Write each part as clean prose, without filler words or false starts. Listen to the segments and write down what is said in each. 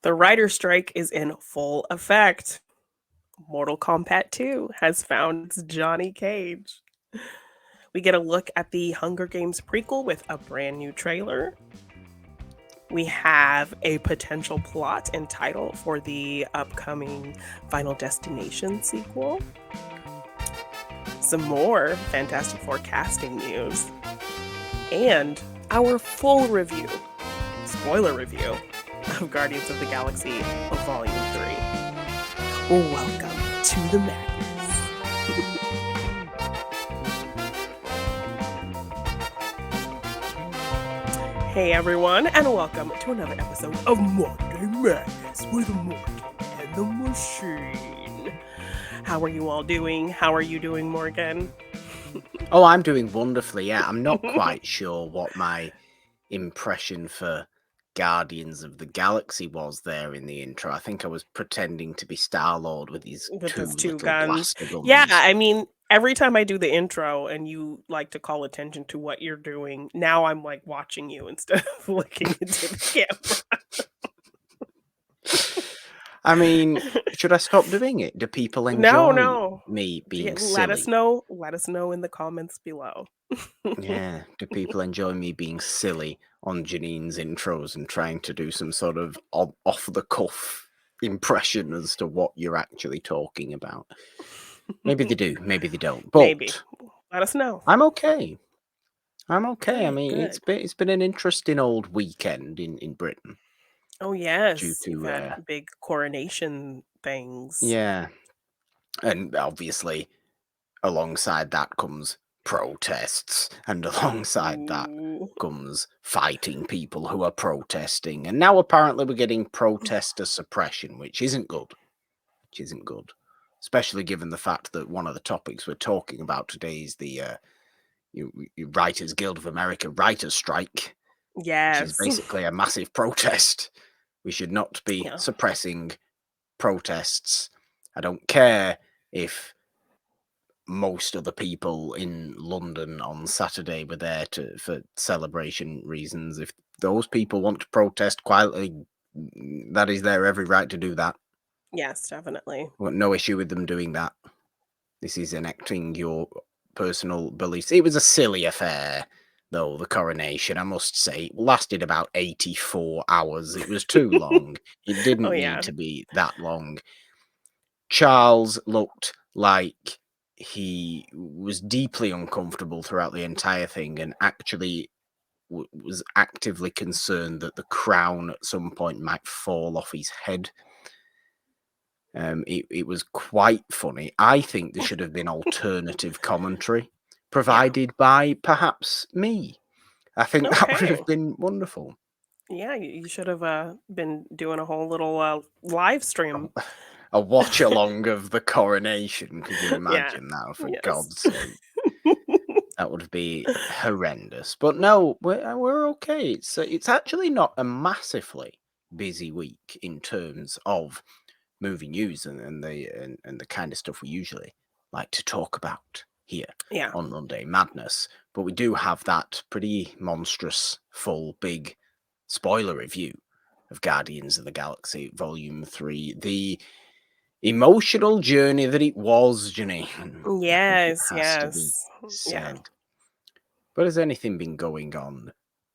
The writer's strike is in full effect. Mortal Kombat 2 has found its Johnny Cage. We get a look at the Hunger Games prequel with a brand new trailer. We have a potential plot and title for the upcoming Final Destination sequel. Some more Fantastic Four casting news. And our full review, spoiler review, of Guardians of the Galaxy Volume 3. Welcome to the madness. Hey everyone, and welcome to another episode of Monday Madness with Morgan and the Machine. How are you all doing? How are you doing, Morgan? Oh, I'm doing wonderfully, yeah. I'm not quite sure what my impression for Guardians of the Galaxy was there in the intro. I think I was pretending to be Star-Lord with his two little guns. blaster guns. Yeah, I mean, every time I do the intro and you like to call attention to what you're doing, now I'm like watching you instead of looking into the camera. I mean, should I stop doing it? Do people enjoy me being silly? Let us know in the comments below. Yeah, do people enjoy me being silly on Jeannine's intros and trying to do some sort of off-the-cuff impression as to what you're actually talking about? Maybe they do, maybe they don't. But maybe. Let us know. I'm okay. I'm okay. Good, I mean, it's been an interesting old weekend in Britain. Oh yes, due to you've had big coronation things. Yeah, and obviously alongside that comes protests, and alongside that comes fighting people who are protesting, and now apparently we're getting protester suppression, which isn't good. Especially given the fact that one of the topics we're talking about today is the Writers Guild of America writers strike. Yes, which is basically a massive protest. We should not be suppressing protests. I don't care if most of the people in London on Saturday were there for celebration reasons. If those people want to protest quietly, that is their every right to do that. Yes, definitely. I've got no issue with them doing that. This is enacting your personal beliefs. It was a silly affair, though, the coronation, I must say. It lasted about 84 hours. It was too long. It didn't need to be that long. Charles looked like he was deeply uncomfortable throughout the entire thing and actually was actively concerned that the crown at some point might fall off his head. It was quite funny. I think there should have been alternative commentary provided by perhaps me. I think that would have been wonderful. Yeah, you should have been doing a whole little live stream. A watch along of the coronation. Could you imagine that? For God's sake. That would be horrendous. But no, we're okay. It's actually not a massively busy week in terms of movie news and the kind of stuff we usually like to talk about here on Monday Madness. But we do have that pretty monstrous, full, big spoiler review of Guardians of the Galaxy Volume 3. The emotional journey that it was, Jeannine. Yes. To be said. But has anything been going on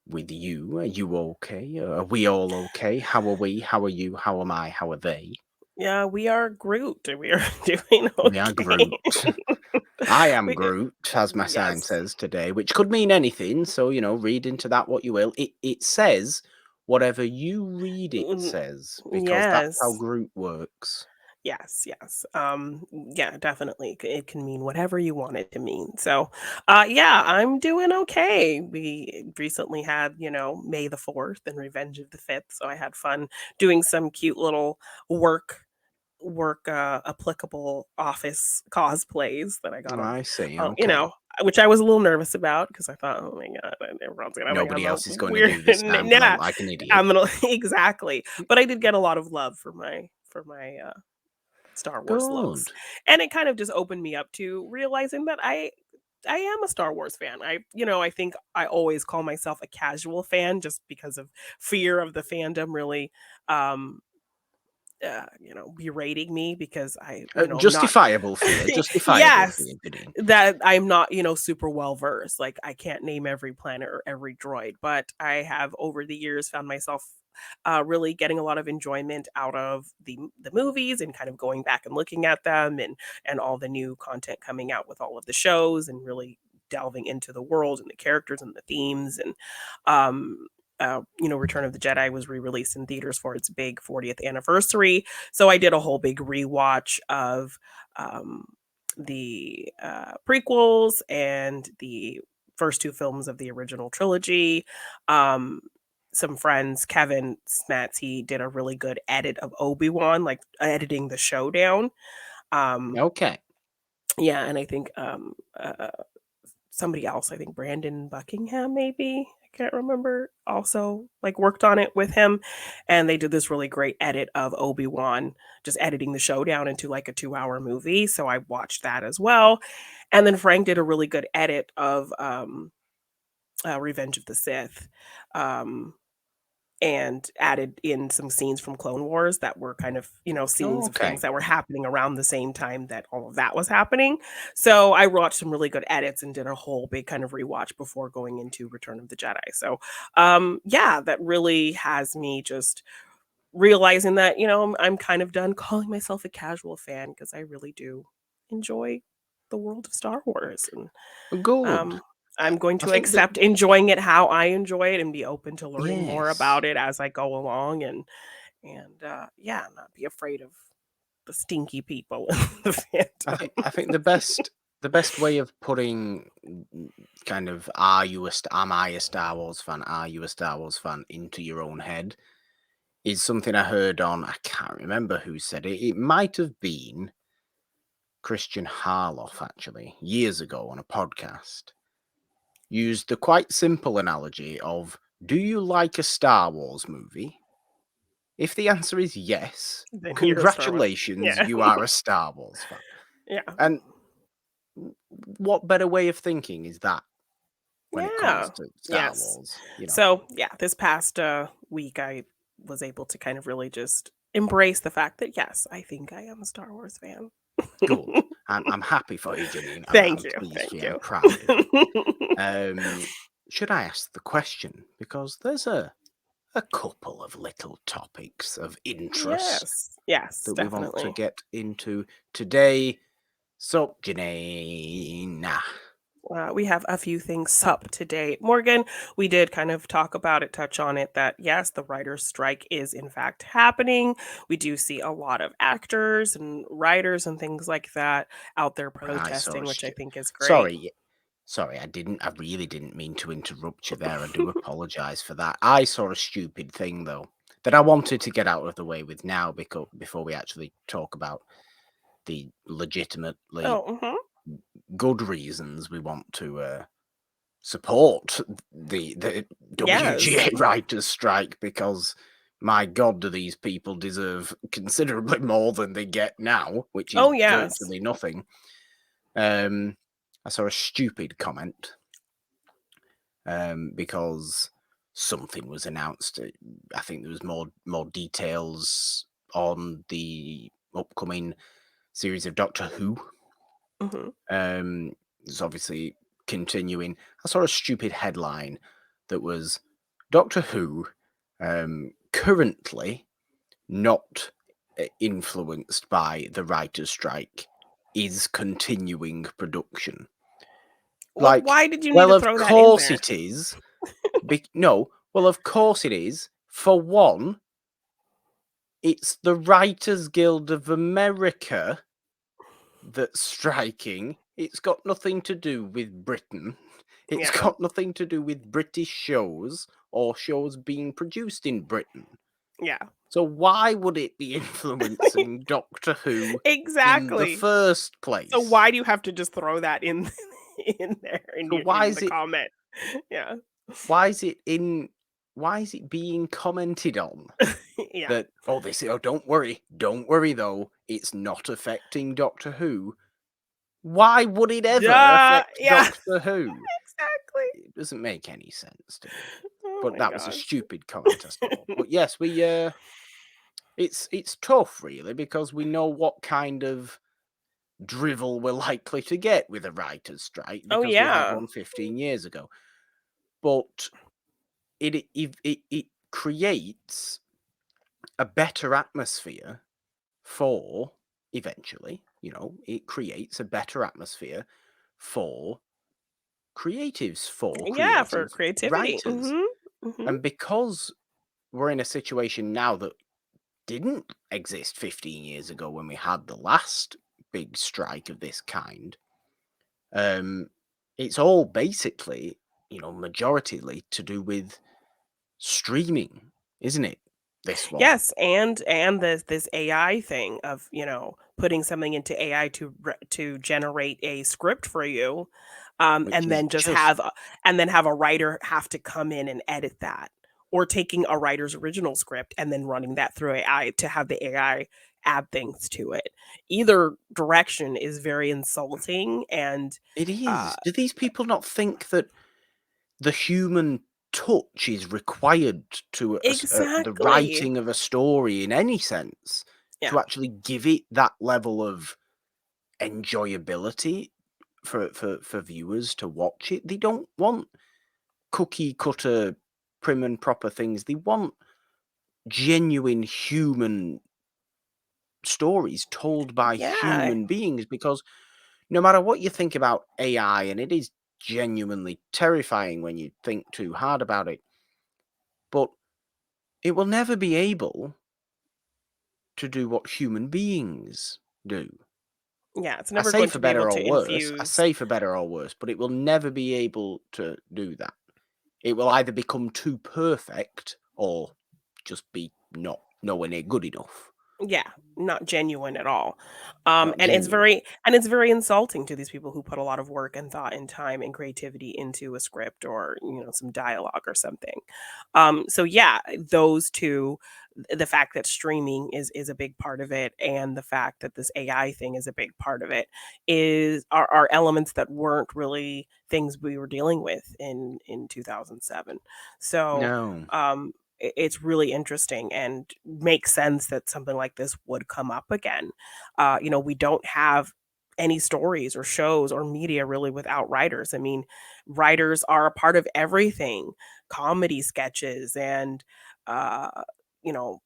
with you? Are you okay? Are we all okay? How are we? How are you? How am I? How are they? Yeah, we are Groot. We are doing okay. We are Groot. I am Groot, as my sign says today, which could mean anything. So, read into that what you will. It says whatever you read it says, because that's how Groot works. Yes. Yeah, definitely. It can mean whatever you want it to mean. So, I'm doing okay. We recently had, May the 4th and Revenge of the 5th. So I had fun doing some cute little work applicable office cosplays that I got. I see. Which I was a little nervous about because I thought, oh my God, everyone's gonna nobody else is going to do this now. Yeah, like an idiot. Exactly. But I did get a lot of love for my Star Wars looks, and it kind of just opened me up to realizing that I I am a Star Wars fan. I think I always call myself a casual fan just because of fear of the fandom really, um, berating me because I'm not Justifiable fear, justifiable yes, fear, Janine. that I'm not, super well versed. Like I can't name every planet or every droid, but I have over the years found myself really getting a lot of enjoyment out of the movies and kind of going back and looking at them and all the new content coming out with all of the shows and really delving into the world and the characters and the themes and Return of the Jedi was re-released in theaters for its big 40th anniversary. So I did a whole big rewatch of um, the prequels and the first two films of the original trilogy. Um, some friends, Kevin Smats, he did a really good edit of Obi-Wan, like editing the showdown. Okay. Yeah, and I think somebody else, I think Brandon Buckingham, maybe I can't remember, also like worked on it with him, and they did this really great edit of Obi-Wan, just editing the showdown into like a 2-hour movie. So I watched that as well, and then Frank did a really good edit of Revenge of the Sith. Um, and added in some scenes from Clone Wars that were kind of, scenes of things Okay. that were happening around the same time that all of that was happening. So I watched some really good edits and did a whole big kind of rewatch before going into Return of the Jedi. So yeah, that really has me just realizing that, I'm kind of done calling myself a casual fan because I really do enjoy the world of Star Wars. And Good. um, I'm going I to think that accept enjoying it how I enjoy it and be open to learning more yes. about it as I go along and yeah, not be afraid of the stinky people in the fandom. I think the best way of putting kind of am I a Star Wars fan? Are you a Star Wars fan into your own head is something I heard on. I can't remember who said it. It might have been Christian Harloff actually years ago on a podcast. Used the quite simple analogy of, do you like a Star Wars movie? If the answer is yes, Then you're a Star Wars. congratulations, Yeah. you are a Star Wars fan. Yeah. And what better way of thinking is that when it comes Yeah. to Star Yes. Wars, So, yeah, this past week I was able to kind of really just embrace the fact that yes, I think I am a Star Wars fan. Good. I'm happy for you, Janine. Thank I'm you. pleased for Thank you. I'm you. proud of you. Should I ask the question? Because there's a couple of little topics of interest Yes. Yes, that we want to definitely. get into today. So, Janine, We have a few things up to date. Morgan, we did kind of talk about it, touch on it, that yes, the writer's strike is in fact happening. We do see a lot of actors and writers and things like that out there I protesting, saw. which I think is great. Sorry, sorry, I really didn't mean to interrupt you there. I do apologise for that. I saw a stupid thing though that I wanted to get out of the way with now, because before we actually talk about the legitimately Oh, mhm. good reasons we want to support the Yes. WGA writers strike, because my God, do these people deserve considerably more than they get now, which is Oh, yes. virtually nothing. I saw a stupid comment because something was announced. I think there was more details on the upcoming series of Doctor Who. Mhm. It's obviously continuing. I saw a stupid headline that was Doctor Who currently not influenced by the writer's strike is continuing production. Like, Why did you need well, to of throw that in course there? it is. No, well, of course it is. For one, it's the Writers Guild of America that's striking. It's got nothing to do with Britain. It's Yeah. got nothing to do with British shows or shows being produced in Britain. Yeah. So why would it be influencing Doctor Who in the Exactly. first So place? why do you have to just throw that in in there So why in is the it comment? Yeah. why is it in why is it being commented on? Yeah. That, oh, they say, oh, don't worry though, it's not affecting Doctor Who. Why would it ever Duh, affect yeah. Doctor Who? Exactly. It doesn't make any sense to me. Oh But my that was a gosh. stupid comment I saw. But yes, it's tough really, because we know what kind of drivel we're likely to get with a writer's strike, Oh, because we had yeah. one 15 years ago. But it creates a better atmosphere for, eventually, it creates a better atmosphere for creatives, for Yeah, for creative creativity. writers. Mhm. And because we're in a situation now that didn't exist 15 years ago when we had the last big strike of this kind, it's all basically, majoritarily to do with streaming, isn't it? This one. Yes, and this AI thing of, putting something into AI to generate a script for you, Which and is then just just, have a writer have to come in and edit that, or taking a writer's original script and then running that through AI to have the AI add things to it. Either direction is very insulting and, it uh is. Do these people not think that the human touch is required to the exactly. writing of a story in any sense, Yeah. to actually give it that level of enjoyability for viewers to watch it? They don't want cookie cutter, prim and proper things. They want genuine human stories told by Yeah. human beings, because no matter what you think about AI, and it is genuinely terrifying when you think too hard about it, but it will never be able to do what human beings do. Yeah, it's I never say going for to be able better to or worse. I infuse. say for better or worse, but it will never be able to do that. It will either become too perfect or just be not nowhere near good enough. Yeah, not genuine at all. Not And genuine. it's very insulting to these people who put a lot of work and thought and time and creativity into a script or, some dialogue or something. So yeah, those two, the fact that streaming is a big part of it, and the fact that this AI thing is a big part of it, are elements that weren't really things we were dealing with in 2007. So, No. it's really interesting and makes sense that something like this would come up again. We don't have any stories or shows or media really without writers. I mean, writers are a part of everything, comedy sketches and, uh, you know,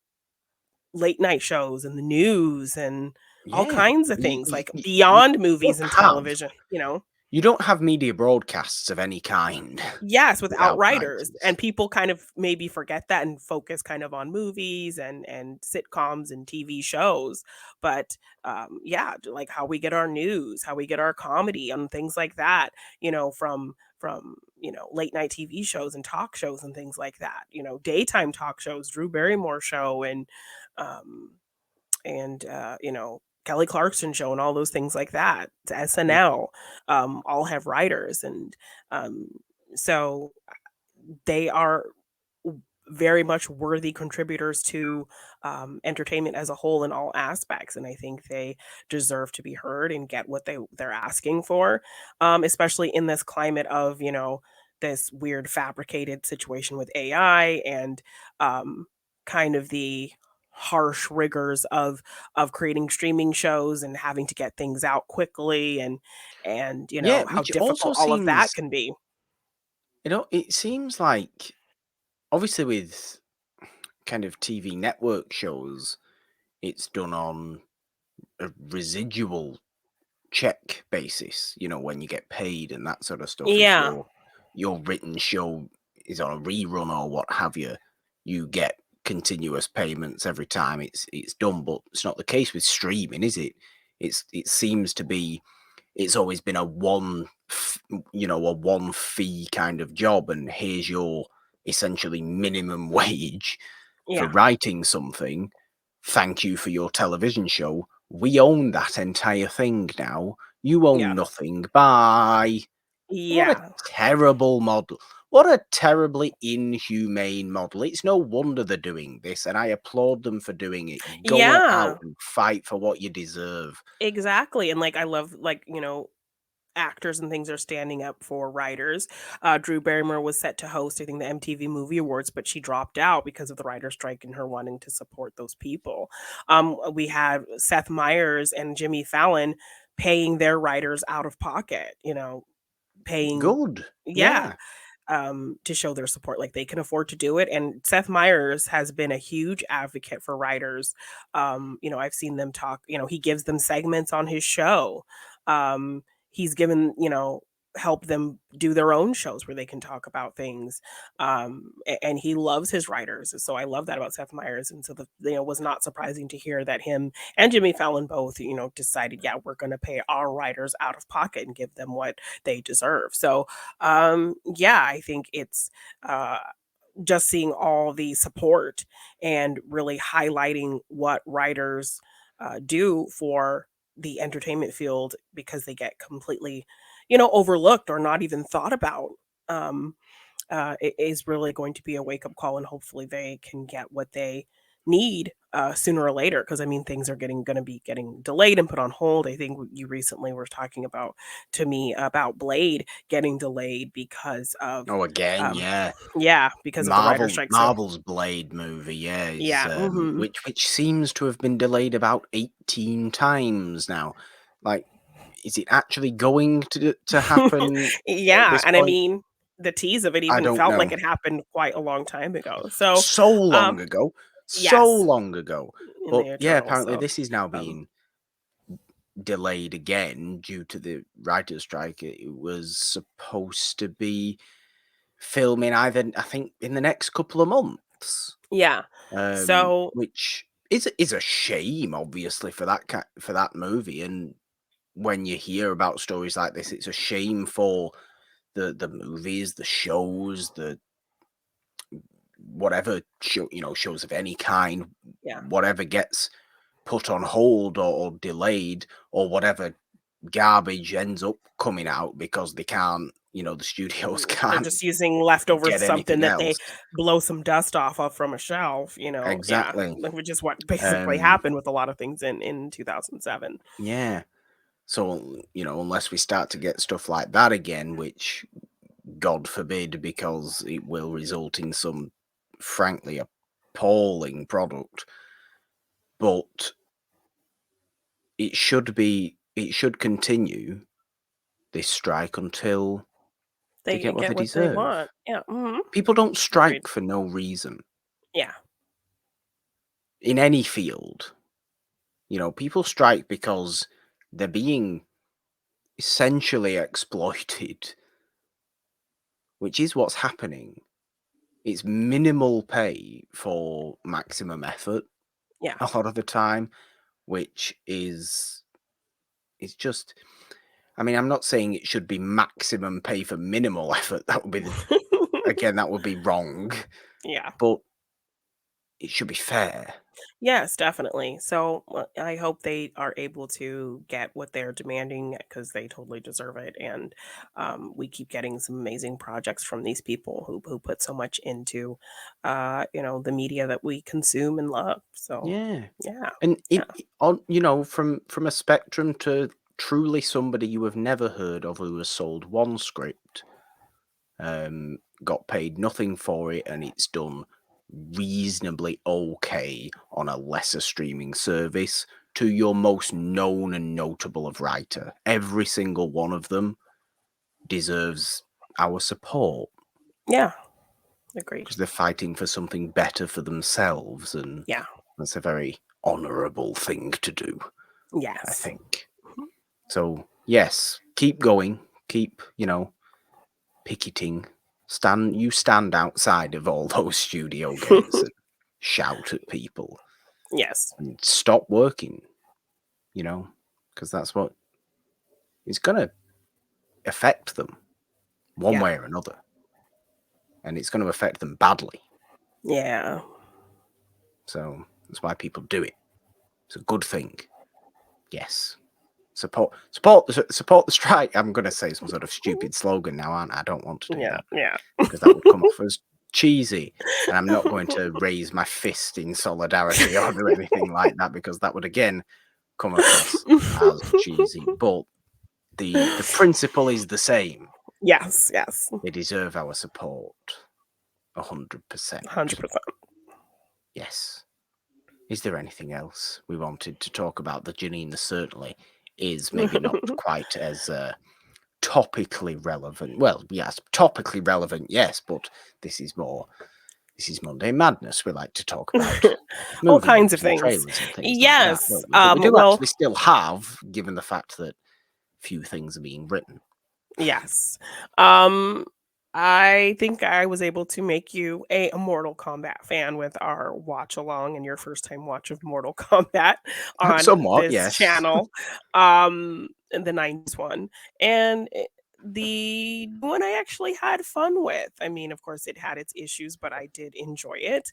late night shows and the news and all Yeah. kinds of You, things you, like you you beyond movies don't and have television. you don't have media broadcasts of any kind Yes, without without writers, and writers. people kind of maybe forget that and focus kind of on movies and sitcoms and TV shows, but, yeah, like how we get our news, how we get our comedy and things like that, from late night TV shows and talk shows and things like that, daytime talk shows, Drew Barrymore show um, Kelly Clarkson show and all those things like that, to Yeah. SNL, all have writers and, um, so they are very much worthy contributors to entertainment as a whole in all aspects, and I think they deserve to be heard and get what they're asking for, especially in this climate of this weird fabricated situation with AI and kind of the harsh rigors of creating streaming shows and having to get things out quickly and Yeah, how which also difficult all of that seems, can be. it seems like, obviously with kind of TV network shows, it's done on a residual check basis, when you get paid and that sort of stuff. If Yeah. your written show is on a rerun or what have you, you get continuous payments every time it's done. But it's not the case with streaming, is it? It seems to be, it's always been a one fee kind of job, and here's your essentially minimum wage for Yeah. writing something. Thank you for your television show. We own that entire thing now. You own Yeah. nothing. Bye. What a Yeah. terrible model. What a terribly inhumane model. It's no wonder they're doing this, and I applaud them for doing it. Go out Yeah, and fight for what you deserve. exactly. And like I love like, actors and things are standing up for writers. Drew Barrymore was set to host, I think, the MTV Movie Awards, but she dropped out because of the writer's strike and her wanting to support those people. We had Seth Meyers and Jimmy Fallon paying their writers out of pocket, paying, Good. yeah, Yeah. to show their support. Like they can afford to do it. And Seth Meyers has been a huge advocate for writers. I've seen them talk, he gives them segments on his show. He's given, help them do their own shows where they can talk about things. And he loves his writers. So I love that about Seth Meyers. And so it was not surprising to hear that him and Jimmy Fallon both, decided, yeah, we're going to pay our writers out of pocket and give them what they deserve. So yeah, I think it's uh, just seeing all the support and really highlighting what writers do for the entertainment field because they get completely, overlooked or not even thought about. Um, it is really going to be a wake up call, and hopefully they can get what they need sooner or later. Because I mean, things are going to be getting delayed and put on hold. I think you recently were talking about to me about Blade getting delayed because of, Oh, again, um, yeah. yeah, because of the writer strike. So Marvel's Blade movie, yeah, is yeah, hmm, which seems to have been delayed about 18 times now. Like, is it actually going to happen at yeah, this and I point? mean, the tease of it I even don't felt like know. it happened quite a long time ago. So, So long um, ago. So yes, long ago. in But the yeah, Eternals. apparently So, this is now um, being delayed again due to the writer's strike. It was supposed to be filming either, I think, in the next couple of months. yeah. So Which is a shame, obviously, for for that movie. And when you hear about stories like this, it's a shame for the movies, the shows, the whatever show, shows of any kind, yeah. whatever gets put on hold or delayed, or whatever garbage ends up coming out because they can't, the studios They're can't just using leftovers of get something anything that they else. blow some dust off of from a shelf, yeah, Exactly. which is what basically Um, happened with a lot of things in 2007. yeah. So, unless we start to get stuff like that again, which God forbid, because it will result in some frankly appalling product, but it should continue this strike until they They get what they get what they deserve. want. Yeah, mhm, People don't agreed. strike for no reason Yeah. in any field. People strike because they're being essentially exploited, which is what's happening. It's minimal pay for maximum effort Yeah. a lot of the time, which is it's just, I mean, I'm not saying it should be maximum pay for minimal effort. That would be again, that would be wrong, Yeah. but it should be fair. Yes, definitely. So I hope they are able to get what they're demanding because they totally deserve it. And we keep getting some amazing projects from these people who put so much into, the media that we consume and love. So Yeah. yeah, And yeah, on, from a spectrum to truly somebody you have never heard of who has sold one script, got paid nothing for it, and it's done reasonably okay on a lesser streaming service, to your most known and notable of writer. Every single one of them deserves our support yeah. Agreed. because they're fighting for something better for themselves, and Yeah. that's a very honourable thing to do, I Yes. think. So yes, keep going, keep, picketing. Stand outside of all those studio gates and shout at people Yes. and stop working, because that's what it's gonna affect them one Yeah. way or another, and it's going to affect them badly. Yeah. So that's why people do it. It's a good thing. Yes. Support the strike. I'm going to say some sort of stupid slogan now, aren't I? I don't want to do that. Yeah. Because that would come off as cheesy. And I'm not going to raise my fist in solidarity or do anything like that, because that would again come across as cheesy. But the principle is the same. Yes. They deserve our support. 100%. 100%. Yes. Is there anything else we wanted to talk about? The Jeannine certainly is maybe not quite as topically relevant. Well, yes, topically relevant, yes, but this is Monday Madness. We like to talk about all kinds of things. trailers and things yes. like that, but we do actually still have, given the fact that few things are being written. Yes. I think I was able to make you a Mortal Kombat fan with our watch along and your first time watch of Mortal Kombat on Somewhat, this yes. channel, the 90s one. And the one I actually had fun with. I mean, of course, it had its issues, but I did enjoy it.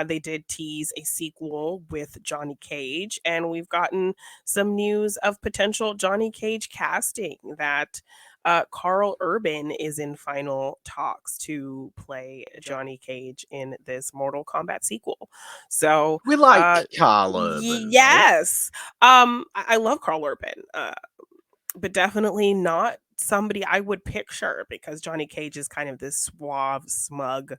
They did tease a sequel with Johnny Cage, and we've gotten some news of potential Johnny Cage casting that KARL Urban is in final talks to play Johnny Cage in this Mortal Kombat sequel. So we like KARL Urban. Yes. I love KARL Urban, but definitely not somebody I would picture, because Johnny Cage is kind of this suave, smug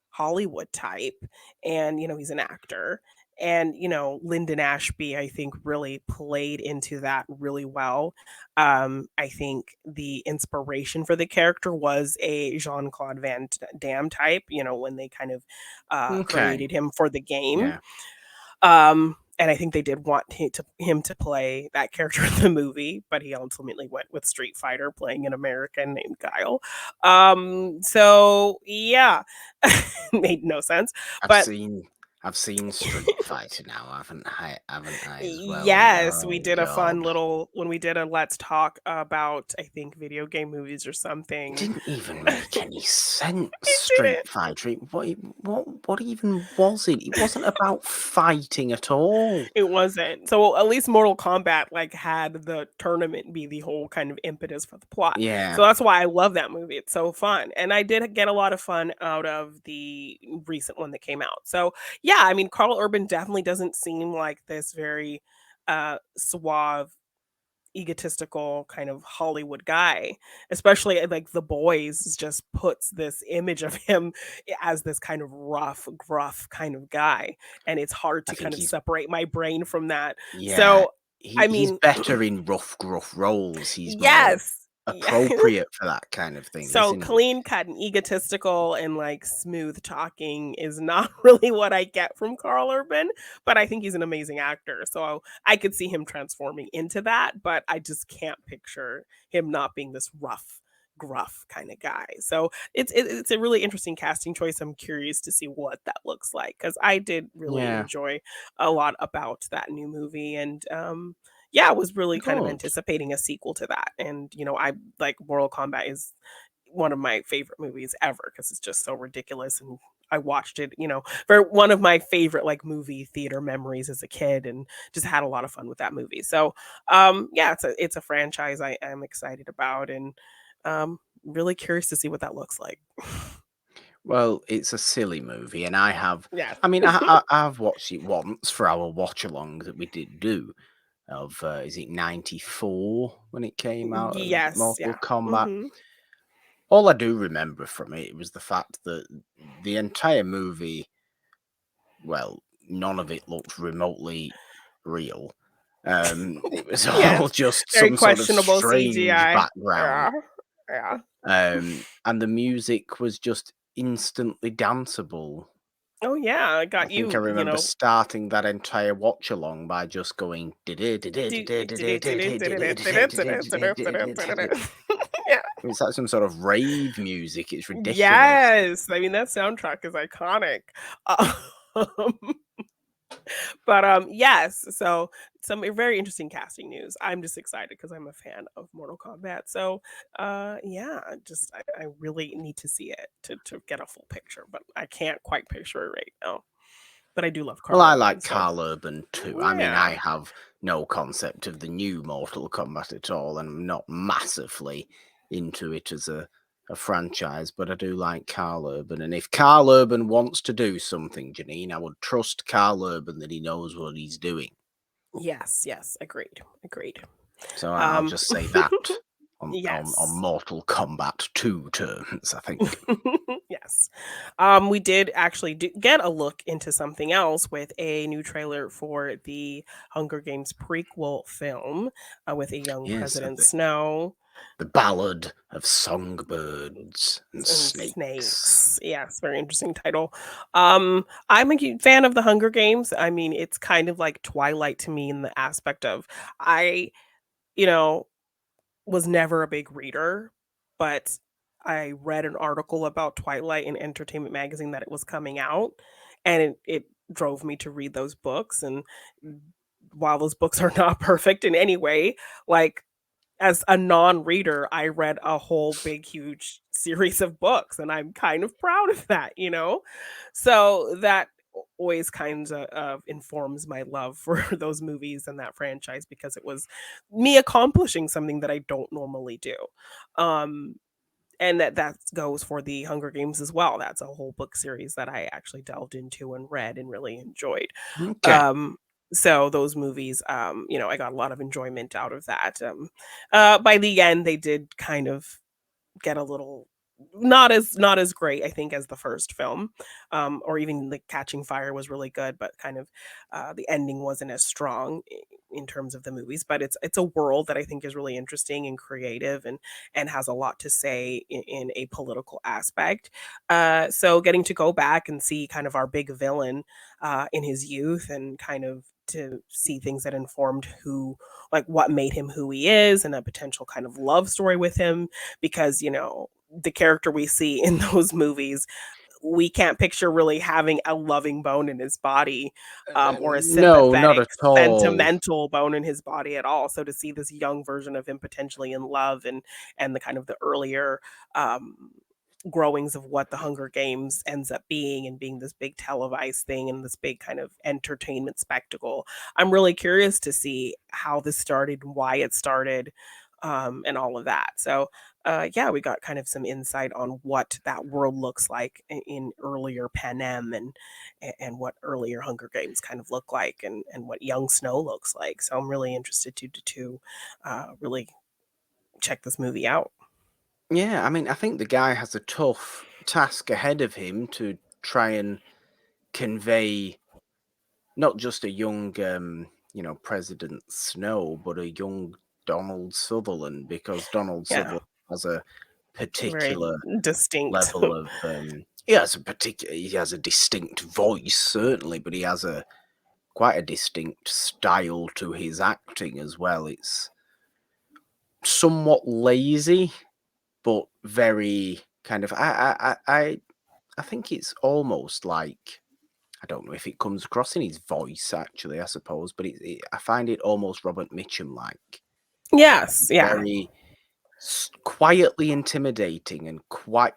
Hollywood type, and he's an actor. And Lyndon Ashby, I think, really played into that really well. I think the inspiration for the character was a Jean-Claude Van Damme type, when they kind of created him for the game. And I think they did want him to play that character in the movie, but he ultimately went with Street Fighter, playing an American named Guile. So yeah, made no sense. I've seen Street Fighter now, haven't I as well? Yes, we did a fun little, when we did a let's talk about, I think, video game movies or something. It didn't even make any sense. Street Fighter. What even was it? It wasn't about fighting at all. It wasn't. So at least Mortal Kombat had the tournament be the whole kind of impetus for the plot. Yeah. So that's why I love that movie. It's so fun. And I did get a lot of fun out of the recent one that came out. So yeah, I mean, KARL Urban definitely doesn't seem like this very suave, egotistical kind of Hollywood guy, especially like The Boys just puts this image of him as this kind of rough, gruff kind of guy, and it's hard to kind of separate my brain from that. Yeah, so he's better in rough, gruff roles. He's yes. appropriate for that kind of thing. So clean cut and egotistical and like smooth talking is not really what I get from KARL Urban, but I think he's an amazing actor. So I could see him transforming into that, but I just can't picture him not being this rough, gruff kind of guy. So it's a really interesting casting choice. I'm curious to see what that looks like, because I did really enjoy a lot about that new movie, and I was really kind of anticipating a sequel to that. And, I like Mortal Kombat is one of my favorite movies ever, because it's just so ridiculous. And I watched it, for one of my favorite like movie theater memories as a kid, and just had a lot of fun with that movie. So, it's a franchise I am excited about, and really curious to see what that looks like. Well, it's a silly movie, and I Yeah. mean, I've watched it once for our watch along that we did do. Of is it 94 when it came out? Yes, Mortal Kombat. All I do remember from it was the fact that the entire movie, well, none of it looked remotely real. It was all just some sort of strange CGI background. Yeah. And the music was just instantly danceable. Oh yeah, I got I think I remember starting that entire watch along by just going. It's like some sort of rave music. It's ridiculous. Yes, I mean that soundtrack is iconic. But yes, so some very interesting casting news. I'm just excited because I'm a fan of Mortal Kombat. So I really need to see it to get a full picture, but I can't quite picture it right now. But I do love KARL Urban. I like KARL Urban too. I mean, I have no concept of the new Mortal Kombat at all, and I'm not massively into it as a franchise, but I do like KARL Urban. And if KARL Urban wants to do something, Jeannine, I would trust KARL Urban that he knows what he's doing. Yes, agreed. So I'll just say that on Yes. Mortal Kombat 2 terms, I think. Yes. We did actually get a look into something else with a new trailer for the Hunger Games prequel film with a young President Snow. The Ballad of Songbirds and And Snakes. snakes. Yes, very interesting title. I'm a fan of the Hunger Games. I mean, it's kind of like Twilight to me in the aspect of I, you know, was never a big reader, but I read an article about Twilight in Entertainment Magazine that it was coming out, and it drove me to read those books. And while those books are not perfect in any way, like as a non-reader, I read a whole big, huge series of books, and I'm kind of proud of that, you know? So that always kind of informs my love for those movies and that franchise because it was me accomplishing something that I don't normally do. Um, and that goes for the Hunger Games as well. That's a whole book series that I actually delved into and read and really enjoyed. Okay. Um, so those movies, I got a lot of enjoyment out of that. By the end, they did kind of get a little not as great, I think, as the first film, or even like Catching Fire was really good, but kind of the ending wasn't as strong in terms of the movies. But it's a world that I think is really interesting and creative, and has a lot to say in a political aspect. So getting to go back and see kind of our big villain in his youth, and kind of to see things that informed what made him who he is, and a potential kind of love story with him, because the character we see in those movies, we can't picture really having a loving bone in his body, or a No, not sympathetic, at all. sentimental bone in his body at all. So to see this young version of him potentially in love, and the kind of the earlier growings of what the Hunger Games ends up being, and being this big televised thing and this big kind of entertainment spectacle. I'm really curious to see how this started, why it started, and all of that. So, yeah, we got kind of some insight on what that world looks like in earlier Panem, and what earlier Hunger Games kind of look like, and what young Snow looks like. So I'm really interested to really check this movie out. Yeah, I mean, I think the guy has a tough task ahead of him to try and convey not just a young, President Snow, but a young Donald Sutherland, because Donald Yeah, Sutherland has a very particular distinct. level of, he has a distinct voice, certainly, but he has quite a distinct style to his acting as well. It's somewhat lazy, but very kind of, I think it's almost like, I don't know if it comes across in his voice, actually, I suppose, but I find it almost Robert Mitchum like. Yes, yeah. Very quietly intimidating and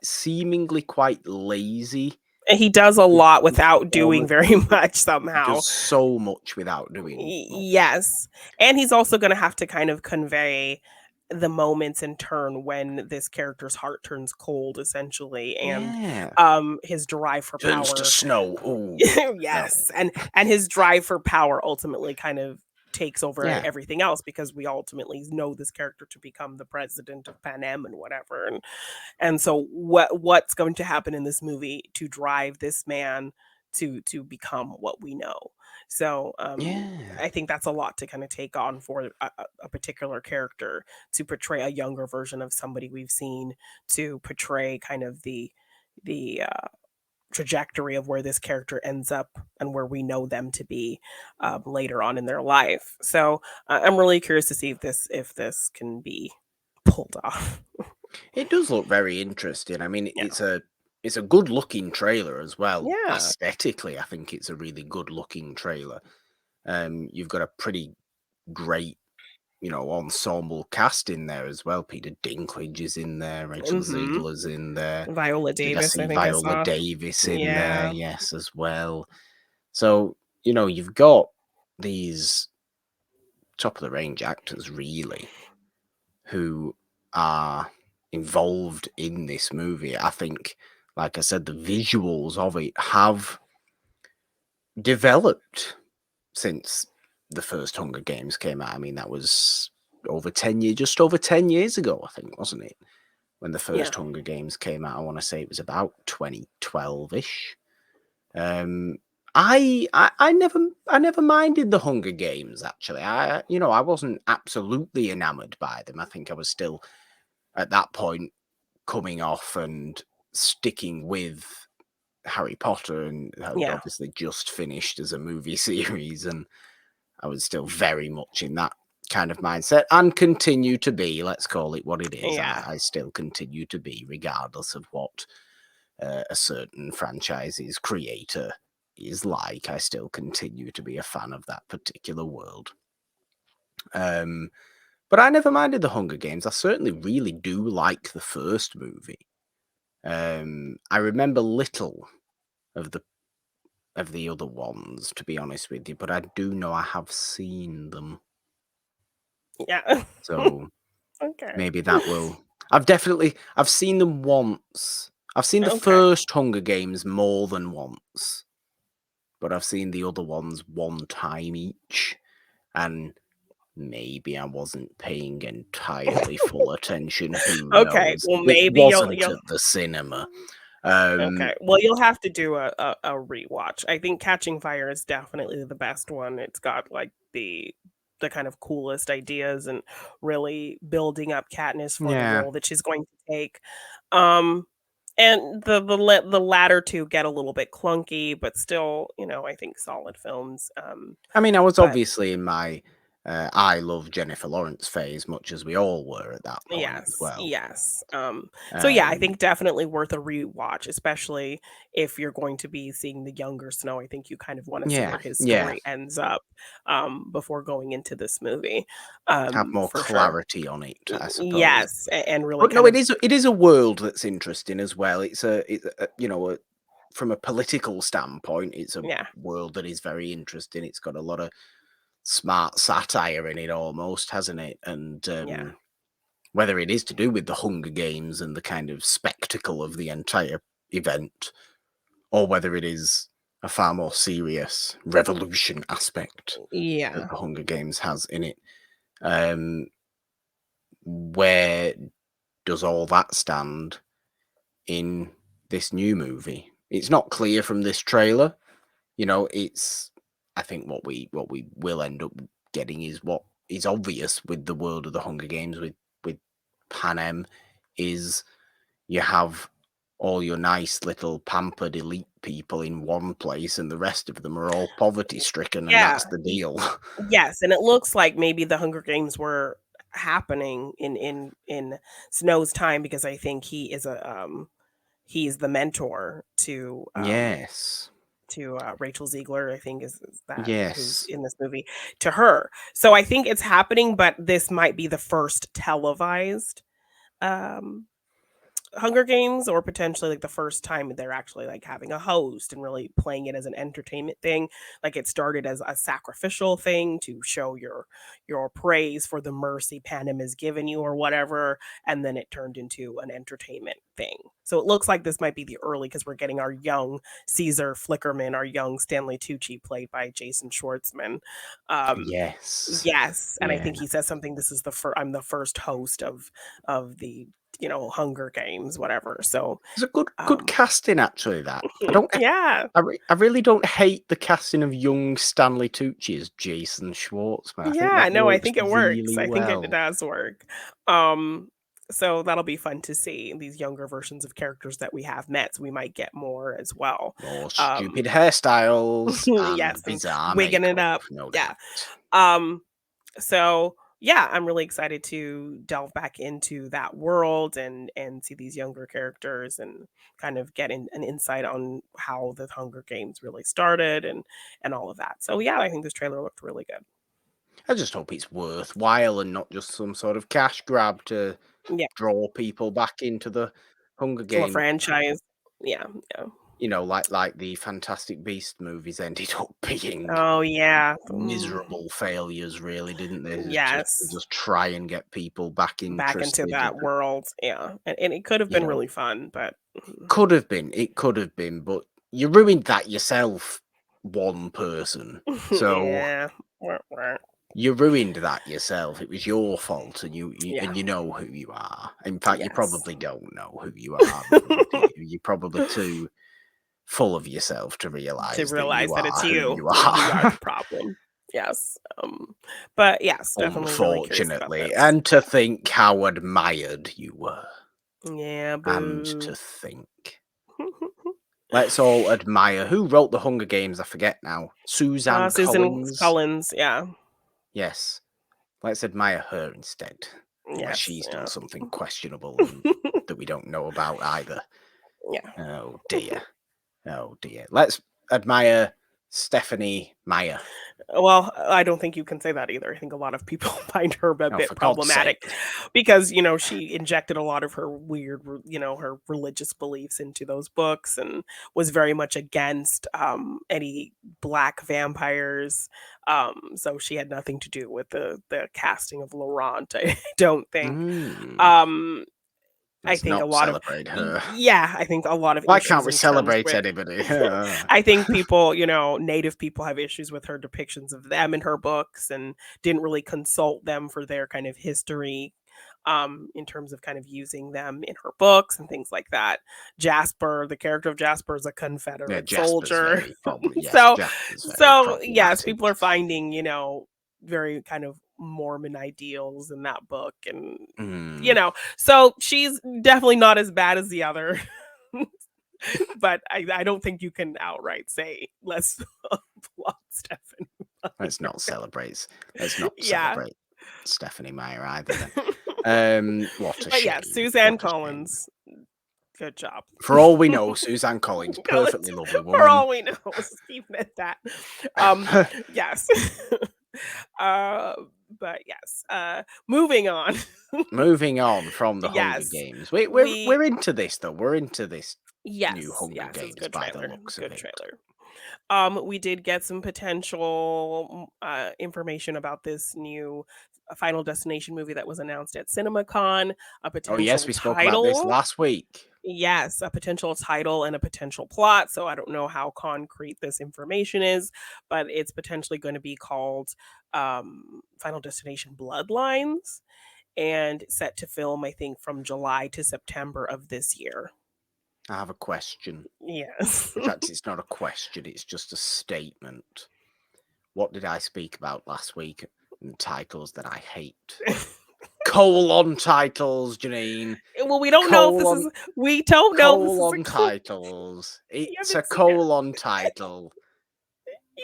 seemingly quite lazy. And he does a lot His without doing very performances. much He somehow. does so much without doing much. Yes. And he's also gonna have to kind of convey the moments in turn when this character's heart turns cold, essentially, and Yeah. his drive for Turns to power. snow. Ooh, no. Yes, and his drive for power ultimately kind of takes over Yeah. everything else, because we ultimately know this character to become the president of Panem and whatever. And so what's going to happen in this movie to drive this man to become what we know? So Yeah. I think that's a lot to kind of take on for a particular character, to portray a younger version of somebody we've seen, to portray kind of the trajectory of where this character ends up and where we know them to be later on in their life. So I'm really curious to see if this can be pulled off. It does look very interesting. I mean, Yeah. it's a good looking trailer as well. Yeah. Aesthetically, I think it's a really good looking trailer. You've got a pretty great, ensemble cast in there as well. Peter Dinklage is in there, Rachel Mhm. Zegler's in there. Viola Did I Davis, I see think I Viola saw. Davis in there? Yeah. Yes, as well. So, you've got these top of the range actors, really, who are involved in this movie. I think, like I said, the visuals of it have developed since the first Hunger Games came out. I mean, that was just over 10 years ago, I think, wasn't it? When the first Hunger Games came out. I want to say it was about 2012-ish. I never minded the Hunger Games, actually. I wasn't absolutely enamored by them. I think I was still at that point coming off and sticking with Harry Potter, and had obviously just finished as a movie series, and I was still very much in that kind of mindset, and continue to be. Let's call it what it is. I still continue to be, regardless of what a certain franchise's creator is like. I still continue to be a fan of that particular world. But I never minded the Hunger Games. I certainly really do like the first movie. I remember little of the other ones, to be honest with you, but I do know I have seen them. Yeah. So okay. Maybe that will. I've seen them once. I've seen the first Hunger Games more than once, but I've seen the other ones one time each, and maybe I wasn't paying entirely full attention. Who knows? Well, It maybe wasn't you'll at the cinema. well, you'll have to do a rewatch. I think Catching Fire is definitely the best one. It's got like the kind of coolest ideas and really building up Katniss for the role that she's going to take. And the latter two get a little bit clunky, but still, I think solid films. I mean, I was obviously in my I love Jennifer Lawrence phase, much as we all were at that point as well. Yes. So yeah, I think definitely worth a rewatch, especially if you're going to be seeing the younger Snow. I think you kind of want to see where his story ends up before going into this movie. Have more clarity on it, I suppose. Yes, and really. But no, it is a world that's interesting as well. It's from a political standpoint, it's a world that is very interesting. It's got a lot of smart satire in it, almost, hasn't it? And whether it is to do with the Hunger Games and the kind of spectacle of the entire event, or whether it is a far more serious revolution aspect that the Hunger Games has in it, where does all that stand in this new movie? It's not clear from this trailer. I think what we will end up getting is what is obvious with the world of the Hunger Games with Panem, is you have all your nice little pampered elite people in one place, and the rest of them are all poverty stricken, and that's the deal. Yes, and it looks like maybe the Hunger Games were happening in Snow's time, because I think he is he's the mentor to Rachel Zegler, I think is that who's in this movie, to her. So I think it's happening, but this might be the first televised Hunger Games, or potentially like the first time they're actually like having a host and really playing it as an entertainment thing. Like it started as a sacrificial thing to show your praise for the mercy Panem has given you or whatever, and then it turned into an entertainment thing. So it looks like this might be the early, because we're getting our young Caesar Flickerman, our young Stanley Tucci, played by Jason Schwartzman. Yes, and I think he says something. This is I'm the first host of the Hunger Games, whatever. So it's a good casting, actually. That I really don't hate the casting of young Stanley Tucci as Jason Schwartzman. I think it works. Really I think it does work. So that'll be fun to see these younger versions of characters that we have met. So we might get more as well. More stupid hairstyles, and bizarre wigging makeup, it up. No doubt. So yeah, I'm really excited to delve back into that world and see these younger characters and kind of get an insight on how the Hunger Games really started and all of that. So yeah, I think this trailer looked really good. I just hope it's worthwhile and not just some sort of cash grab to draw people back into the Hunger Games franchise. Yeah. you know, like the Fantastic Beast movies ended up being Oh yeah, miserable failures, really, didn't they? Yes, Just try and get people back back into interested. that world. Yeah, and it could have You been know, really fun, but it could have been, but you ruined that yourself, one person. So yeah, wah, wah. you ruined that yourself. It was your fault, and Yeah, you know who you are. In fact, you yes. probably don't know who you are, really, do you? You're probably too full of yourself to To realize that realize you that it's are who you, you yeah, who are are. the problem. Yes, but yes, definitely really curious about Unfortunately, this. and to think how admired you were, Yeah, and boo. to think. Let's all admire who wrote the Hunger Games. I forget now. Suzanne Susan Collins. Collins, yeah. Yes, let's admire her instead, unless Yes, she's done yeah. something questionable and that we don't know about either. Yeah. Oh dear. Oh dear. Let's admire Stephanie Meyer. Well, I don't think you can say that either. I think a lot of people find her a Oh, for bit God's problematic sake. because, she injected a lot of her weird, her religious beliefs into those books and was very much against any black vampires. So she had nothing to do with the casting of Laurent, I don't think. Mm, Um, I let's think a not lot of celebrate her. yeah, I think a lot of Why can't issues we in terms celebrate with anybody? I think people, native people have issues with her depictions of them in her books and didn't really consult them for their kind of history in terms of kind of using them in her books and things like that. Jasper, the character of Jasper is a Yeah, Confederate Jasper's soldier. very yes, so Jasper's very so yes, problematic. people are finding, very kind of Mormon ideals in that book and Mm, so she's definitely not as bad as the other. But I don't think you can outright say let's applaud Stephanie let's Meyer. not celebrate. Let's not Yeah. celebrate Stephanie Meyer either. Then, what a But yeah, shame! Suzanne What a shame! Collins, good job. For all we know, Suzanne Collins, Collins, perfectly lovely for woman. all we know, let's keep it at that. Yes. uh, but yes, moving on. Moving on from the Hunger Yes, Games, we we're into this though. We're into this new yes, Hunger yes, it's a Games good by the trailer. looks of Good it. trailer. We did get some potential information about this new Final Destination movie that was announced at CinemaCon, a Oh yes, potential we spoke about this title. last week. Yes, a potential title and a potential plot. So I don't know how concrete this information is, but it's potentially going to be called Final Destination Bloodlines and set to film, I think, from July to September of this year. I have a question. Yes. In fact, it's not a question, it's just a statement. What did I speak about last week? Titles that I hate. Colon titles, Jeannine. Well, we don't know if this is. We don't know if this is a Colon titles. You It's a haven't seen it. colon title.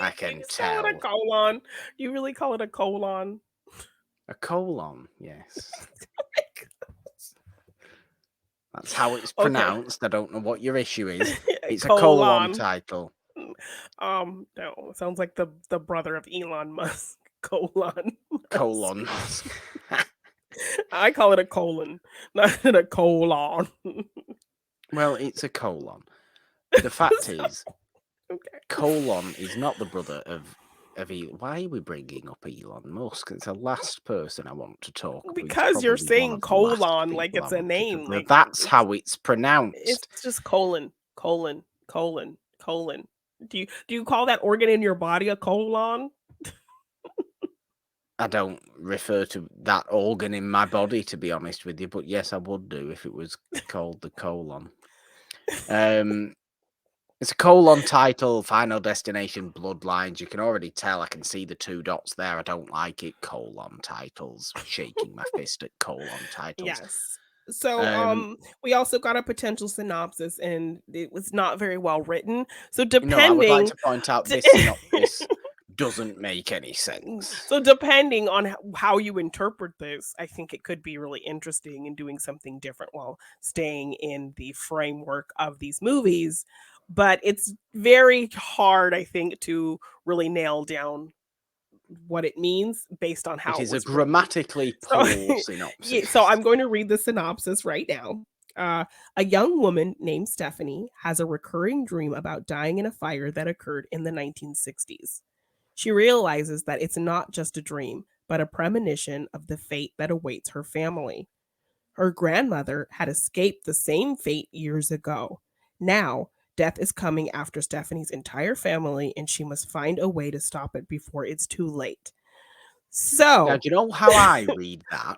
I You can just call it a tell. colon. You really call it a colon? A colon, yes. That's how it's Okay. pronounced. I don't know what your issue is. It's a colon Colon. title. No, it sounds like the brother of Elon Musk. Colon. Musk. Colon Musk. I call it a colon, not a colon. Well, it's a colon. The fact is, Okay. colon is not the brother of Elon. Why are we bringing up Elon Musk? It's the last person I want to talk about. Because you're saying colon like it's a name. Like That's how it's pronounced. it's just colon, colon, colon, colon. Do you call that organ in your body a colon? I don't refer to that organ in my body, to be honest with you, but yes, I would do if it was called the colon. It's a colon title, Final Destination Bloodlines. You can already tell, I can see the two dots there. I don't like it. Colon titles. Shaking my fist at colon titles. Yes. So we also got a potential synopsis and it was not very well written. So No, I would like depending to point out this synopsis doesn't make any sense. So depending on how you interpret this, I think it could be really interesting in doing something different while staying in the framework of these movies. But it's very hard, I think, to really nail down what it means based on It how it is a was written. grammatically So, poor yeah, synopsis. so I'm going to read the synopsis right now. A young woman named Stephanie has a recurring dream about dying in a fire that occurred in the 1960s. She realizes that it's not just a dream, but a premonition of the fate that awaits her family. Her grandmother had escaped the same fate years ago. Now, death is coming after Stephanie's entire family, and she must find a way to stop it before it's too late. Now, So, do you know how I read that?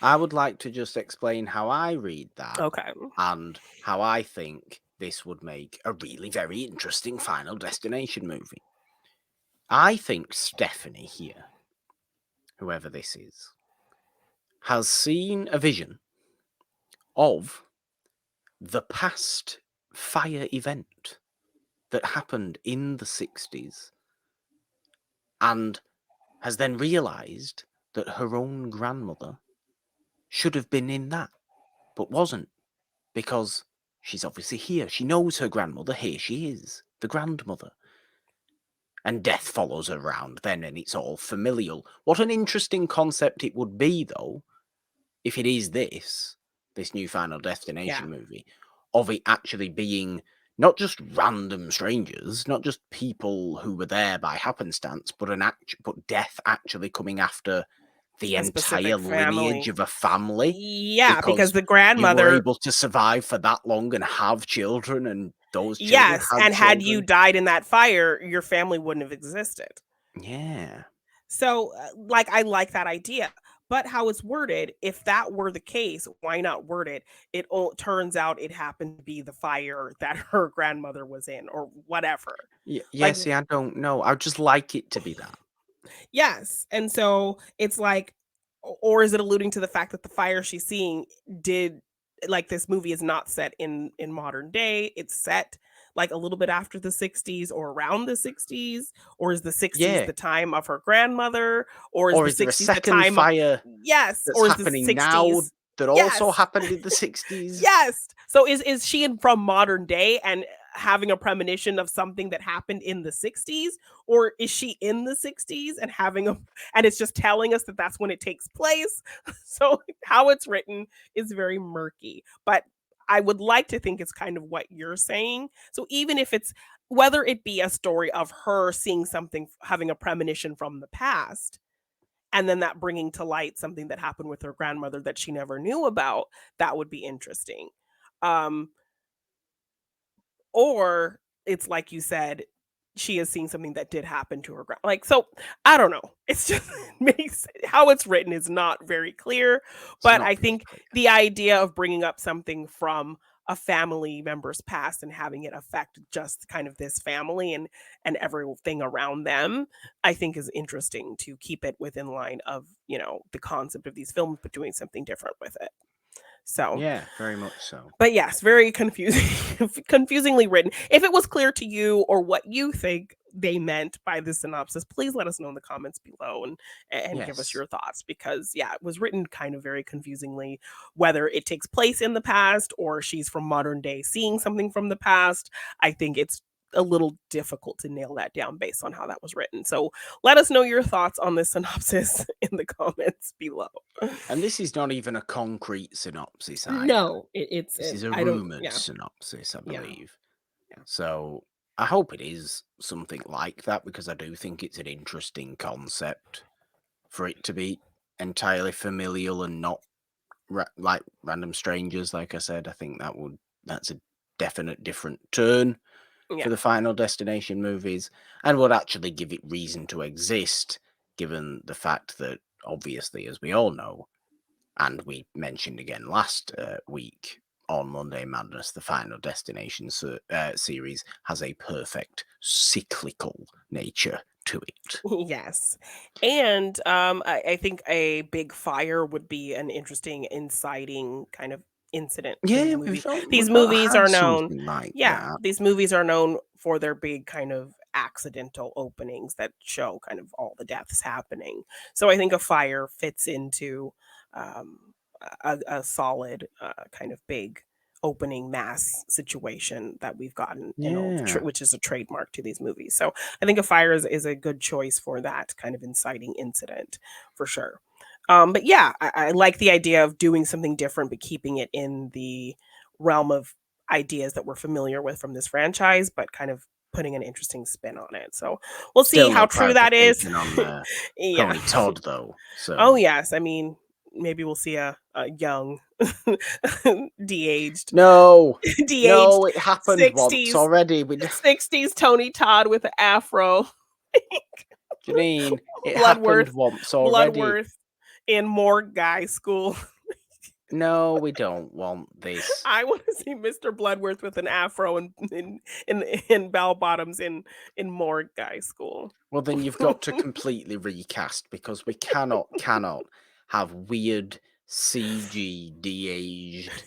I would like to just explain how I read that okay. and how I think this would make a really very interesting Final Destination movie. I think Stephanie here, whoever this is, has seen a vision of the past fire event that happened in the 60s and has then realised that her own grandmother should have been in that, but wasn't, because she's obviously here. She knows her grandmother. Here she is, the grandmother. And death follows her around then, and it's all familial. What an interesting concept it would be, though, if it is this new Final Destination movie, of it actually being not just random strangers, not just people who were there by happenstance, but death actually coming after the entire lineage of a family. Yeah, because the grandmother, you were able to survive for that long and have children, and those children yes, and had you died in that fire, your family wouldn't have existed. Yeah. So, like, I like that idea. But how it's worded, if that were the case, why not word it? It turns out it happened to be the fire that her grandmother was in, or whatever. Yeah, see, I don't know. I'd just like it to be that. Yes. And so it's like, or is it alluding to the fact that the fire she's seeing did, like, this movie is not set in modern day, it's set like a little bit after the 60s or around the 60s, or is the 60s the time of her grandmother, or is the there 60s a the time fire yes, that's or is happening the 60s now that also yes. happened in the 60s? Yes. So is she from modern day and having a premonition of something that happened in the 60s, or is she in the 60s and having a and it's just telling us that that's when it takes place? So how it's written is very murky, but I would like to think it's kind of what you're saying. So even if it's whether it be a story of her seeing something, having a premonition from the past, and then that bringing to light something that happened with her grandmother that she never knew about, that would be interesting. Um, or it's like you said, she is seeing something that did happen to her like, so I don't know. It's just makes how it's written is not very clear, but I think the idea of bringing up something from a family member's past and having it affect just kind of this family and everything around them, I think is interesting to keep it within line of, the concept of these films, but doing something different with it. So, yeah, very much so. But yes, very confusing, confusingly written. If it was clear to you or what you think they meant by the synopsis, please let us know in the comments below and give us your thoughts, because it was written kind of very confusingly, whether it takes place in the past or she's from modern day seeing something from the past. I think it's a little difficult to nail that down based on how that was written. So let us know your thoughts on this synopsis in the comments below. And this is not even a concrete synopsis either. No, this is a rumoured synopsis, I believe. Yeah. So I hope it is something like that, because I do think it's an interesting concept for it to be entirely familial and not like random strangers. Like I said, I think that's a definite different turn for the Final Destination movies, and would actually give it reason to exist, given the fact that, obviously, as we all know, and we mentioned again last week on Monday Madness, the Final Destination series has a perfect cyclical nature to it. Yes. And I think a big fire would be an interesting inciting kind of incident for these movies. These movies are known these movies are known for their big kind of accidental openings that show kind of all the deaths happening. So I think a fire fits into a solid kind of big opening mass situation that we've gotten which is a trademark to these movies. So I think a fire is a good choice for that kind of inciting incident, for sure. But yeah, I like the idea of doing something different, but keeping it in the realm of ideas that we're familiar with from this franchise, but kind of putting an interesting spin on it. So we'll see Still how no true that is. clarification on Yeah. Tony Todd, though. Oh So yes, I mean maybe we'll see a young, de-aged, no, de-aged no, it happened once 60s already. 60s Tony Todd with an afro. Janine, it happened Bloodworth, once already. Bloodworth in morgue guy school. No, we don't want this. I want to see Mr. Bloodworth with an afro and in bell bottoms in morgue guy school. Well, then you've got to completely recast because we cannot have weird CG de-aged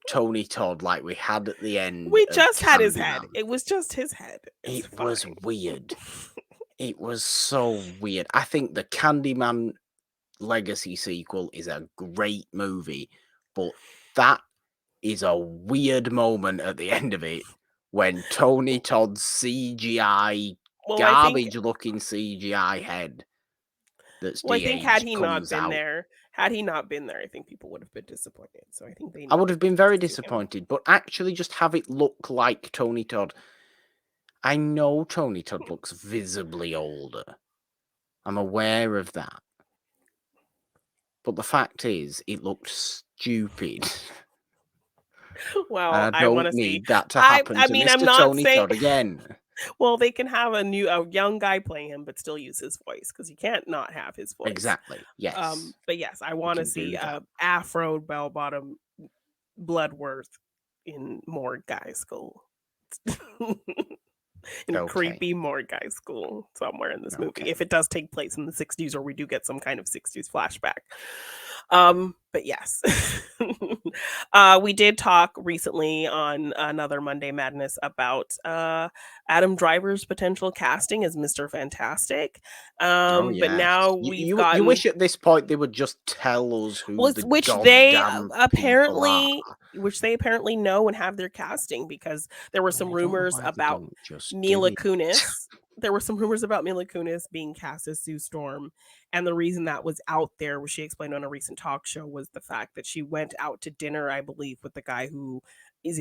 Tony Todd like we had at the end We of just had his head. Candyman. It was just his head. It's It was fine. weird. It was so weird. I think the Candyman Legacy sequel is a great movie, but that is a weird moment at the end of it when Tony Todd's CGI Well, I think garbage-looking CGI head that's well, I think had de-aged he not comes been out. there, had he not been there, I think people would have been disappointed. So I think they I would have been very to see him. disappointed, but actually just have it look like Tony Todd. I know Tony Todd looks visibly older. I'm aware of that. But the fact is, it looked stupid. Well, And I I want to don't see. need that to happen I to mean, I'm Mr. not Tony saying. Todd again. Well, they can have a young guy playing him, but still use his voice because you can't not have his voice. Exactly. Yes. But yes, I want to see Afro bell bottom Bloodworth in more guy school. In creepy more guy school somewhere in this movie, if it does take place in the 60s or we do get some kind of 60s flashback. But yes. We did talk recently on another Monday Madness about Adam Driver's potential casting as Mr. Fantastic. But now you wish at this point they would just tell us who the which goddamn they apparently know and have their casting, because there were some rumors about Mila Kunis. There were some rumors about Mila Kunis being cast as Sue Storm, and the reason that was out there, was she explained on a recent talk show, was the fact that she went out to dinner, I believe, with the guy who is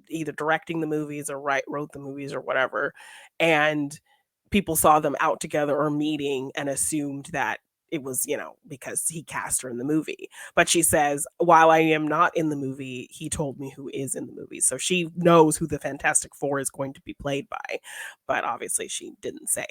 either directing the movies or wrote the movies or whatever, and people saw them out together or meeting and assumed that it was, because he cast her in the movie. But she says, while I am not in the movie, he told me who is in the movie. So she knows who the Fantastic Four is going to be played by. But obviously she didn't say.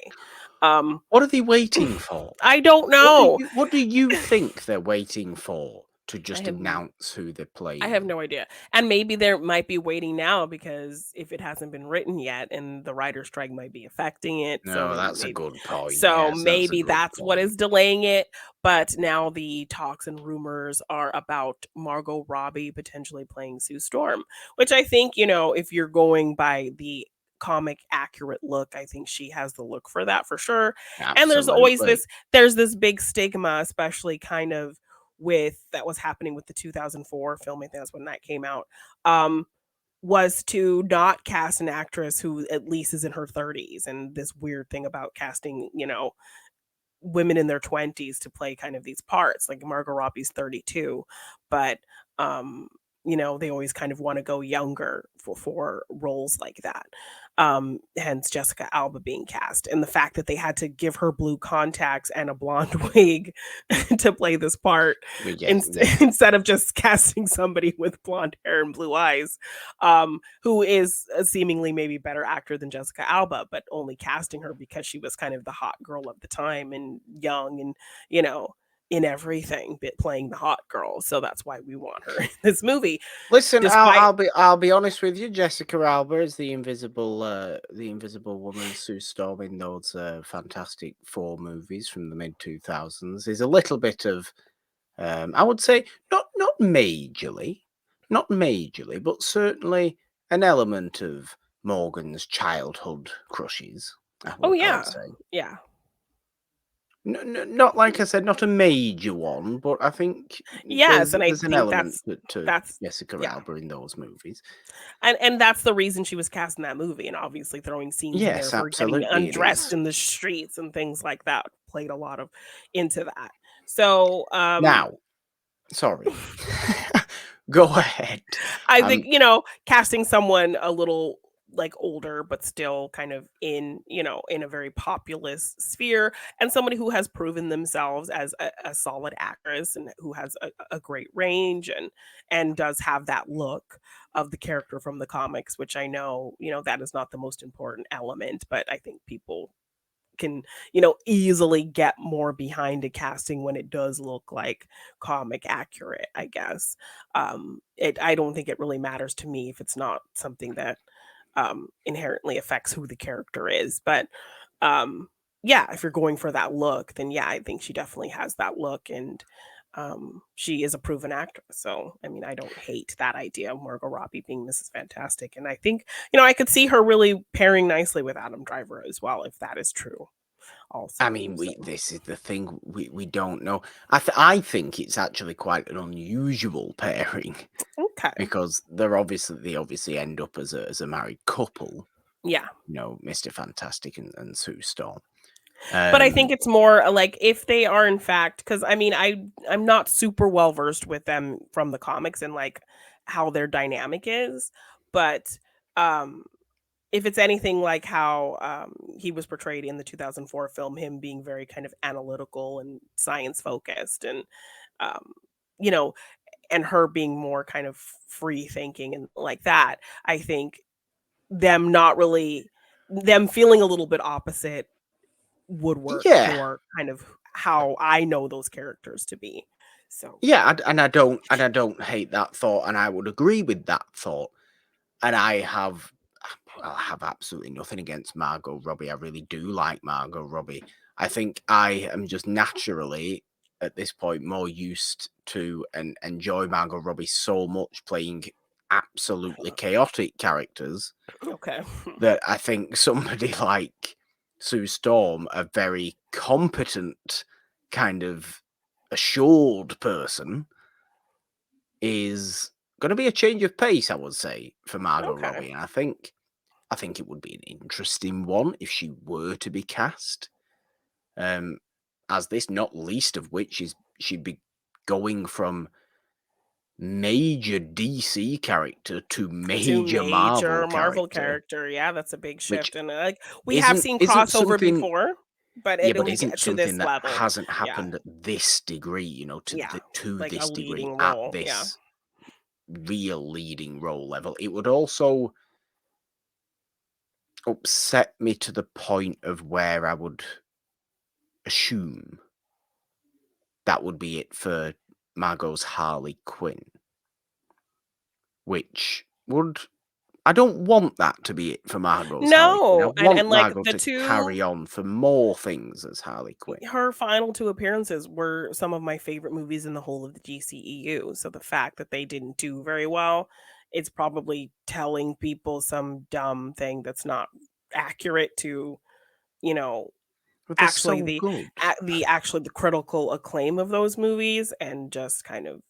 What are they waiting for? I don't know. What do you think they're waiting for to just announce who they're playing? I have no idea. And maybe they might be waiting now because if it hasn't been written yet and the writer's strike might be affecting it. No, that's a good point. So maybe that's what is delaying it. But now the talks and rumors are about Margot Robbie potentially playing Sue Storm, which I think, if you're going by the comic accurate look, I think she has the look for that for sure. Absolutely. And there's always this big stigma, especially kind of that was happening with the 2004 film. I think that's when that came out, was to not cast an actress who at least is in her 30s, and this weird thing about casting, women in their 20s to play kind of these parts. Like Margot Robbie's 32, but they always kind of want to go younger for roles like that. Hence Jessica Alba being cast, and the fact that they had to give her blue contacts and a blonde wig to play this part instead of just casting somebody with blonde hair and blue eyes, who is a seemingly maybe better actor than Jessica Alba, but only casting her because she was kind of the hot girl of the time and young and in everything, but playing the hot girl. So that's why we want her in this movie. Listen, I'll be honest with you. Jessica Alba is the invisible woman Sue Storm in those Fantastic Four movies from the mid 2000s. Is a little bit of, I would say, not majorly, but certainly an element of Morgan's childhood crushes. I would say. Yeah. No, not like I said, not a major one, but I think there's an element to Jessica Alba in those movies, and that's the reason she was cast in that movie, and obviously throwing scenes in there for getting undressed in the streets and things like that played a lot into that. So, Now, sorry. Go ahead. I think, you know, casting someone a little like older, but still kind of in, you know, in a very populous sphere, and somebody who has proven themselves as a solid actress and who has a great range and does have that look of the character from the comics, which I know, you know, that is not the most important element, but I think people can, you know, easily get more behind a casting when it does look like comic accurate, I guess. I don't think it really matters to me if it's not something that inherently affects who the character is. But um, yeah, if you're going for that look, then yeah, I think she definitely has that look, and she is a proven actress. So I mean, I don't hate that idea of Margot Robbie being Mrs. Fantastic, and I think, you know, I could see her really pairing nicely with Adam Driver as well, if that is true. I Also, mean, so this is the thing, we don't know. I think it's actually quite an unusual pairing okay, because they obviously end up as a married couple, yeah. you know, Mr. Fantastic and Sue Storm. But I think it's more like if they are in fact, because I mean, I'm not super well versed with them from the comics and like how their dynamic is, but um if it's anything like how he was portrayed in the 2004 film, him being very kind of analytical and science focused, and um, you know, and her being more kind of free thinking and like that, I think them not really them feeling a little bit opposite would work Yeah, for kind of how I know those characters to be. So, yeah, and I don't hate that thought, and I would agree with that thought. And I have absolutely nothing against Margot Robbie. I really do like Margot Robbie. I think I am just naturally at this point more used to and enjoy Margot Robbie so much playing absolutely chaotic characters okay. that I think somebody like Sue Storm, a very competent kind of assured person, is going to be a change of pace, I would say, for Margot Okay. Robbie. And I think it would be an interesting one if she were to be cast. As this, not least of which is she'd be going from major DC character to To major Marvel major Marvel character, character. Yeah, that's a big which shift. And like we have isn't seen isn't crossover something before, but yeah, it but only isn't get to something this that level. hasn't Yeah. happened at this degree, you know, Yeah. to Like a this degree leading at role. Yeah. this real leading role level. It would also upset me to the point of where I would assume that would be it for Margot's Harley Quinn, which would I don't want that to be it for Margot's Harley Quinn. I No, and want like Margot the to carry 2 on for more things as Harley Quinn. her final 2 appearances were some of my favorite movies in the whole of the GCEU, so the fact that they didn't do very well, it's probably telling people some dumb thing that's not accurate to, you know, But they're actually so good. the critical acclaim of those movies, and just kind of,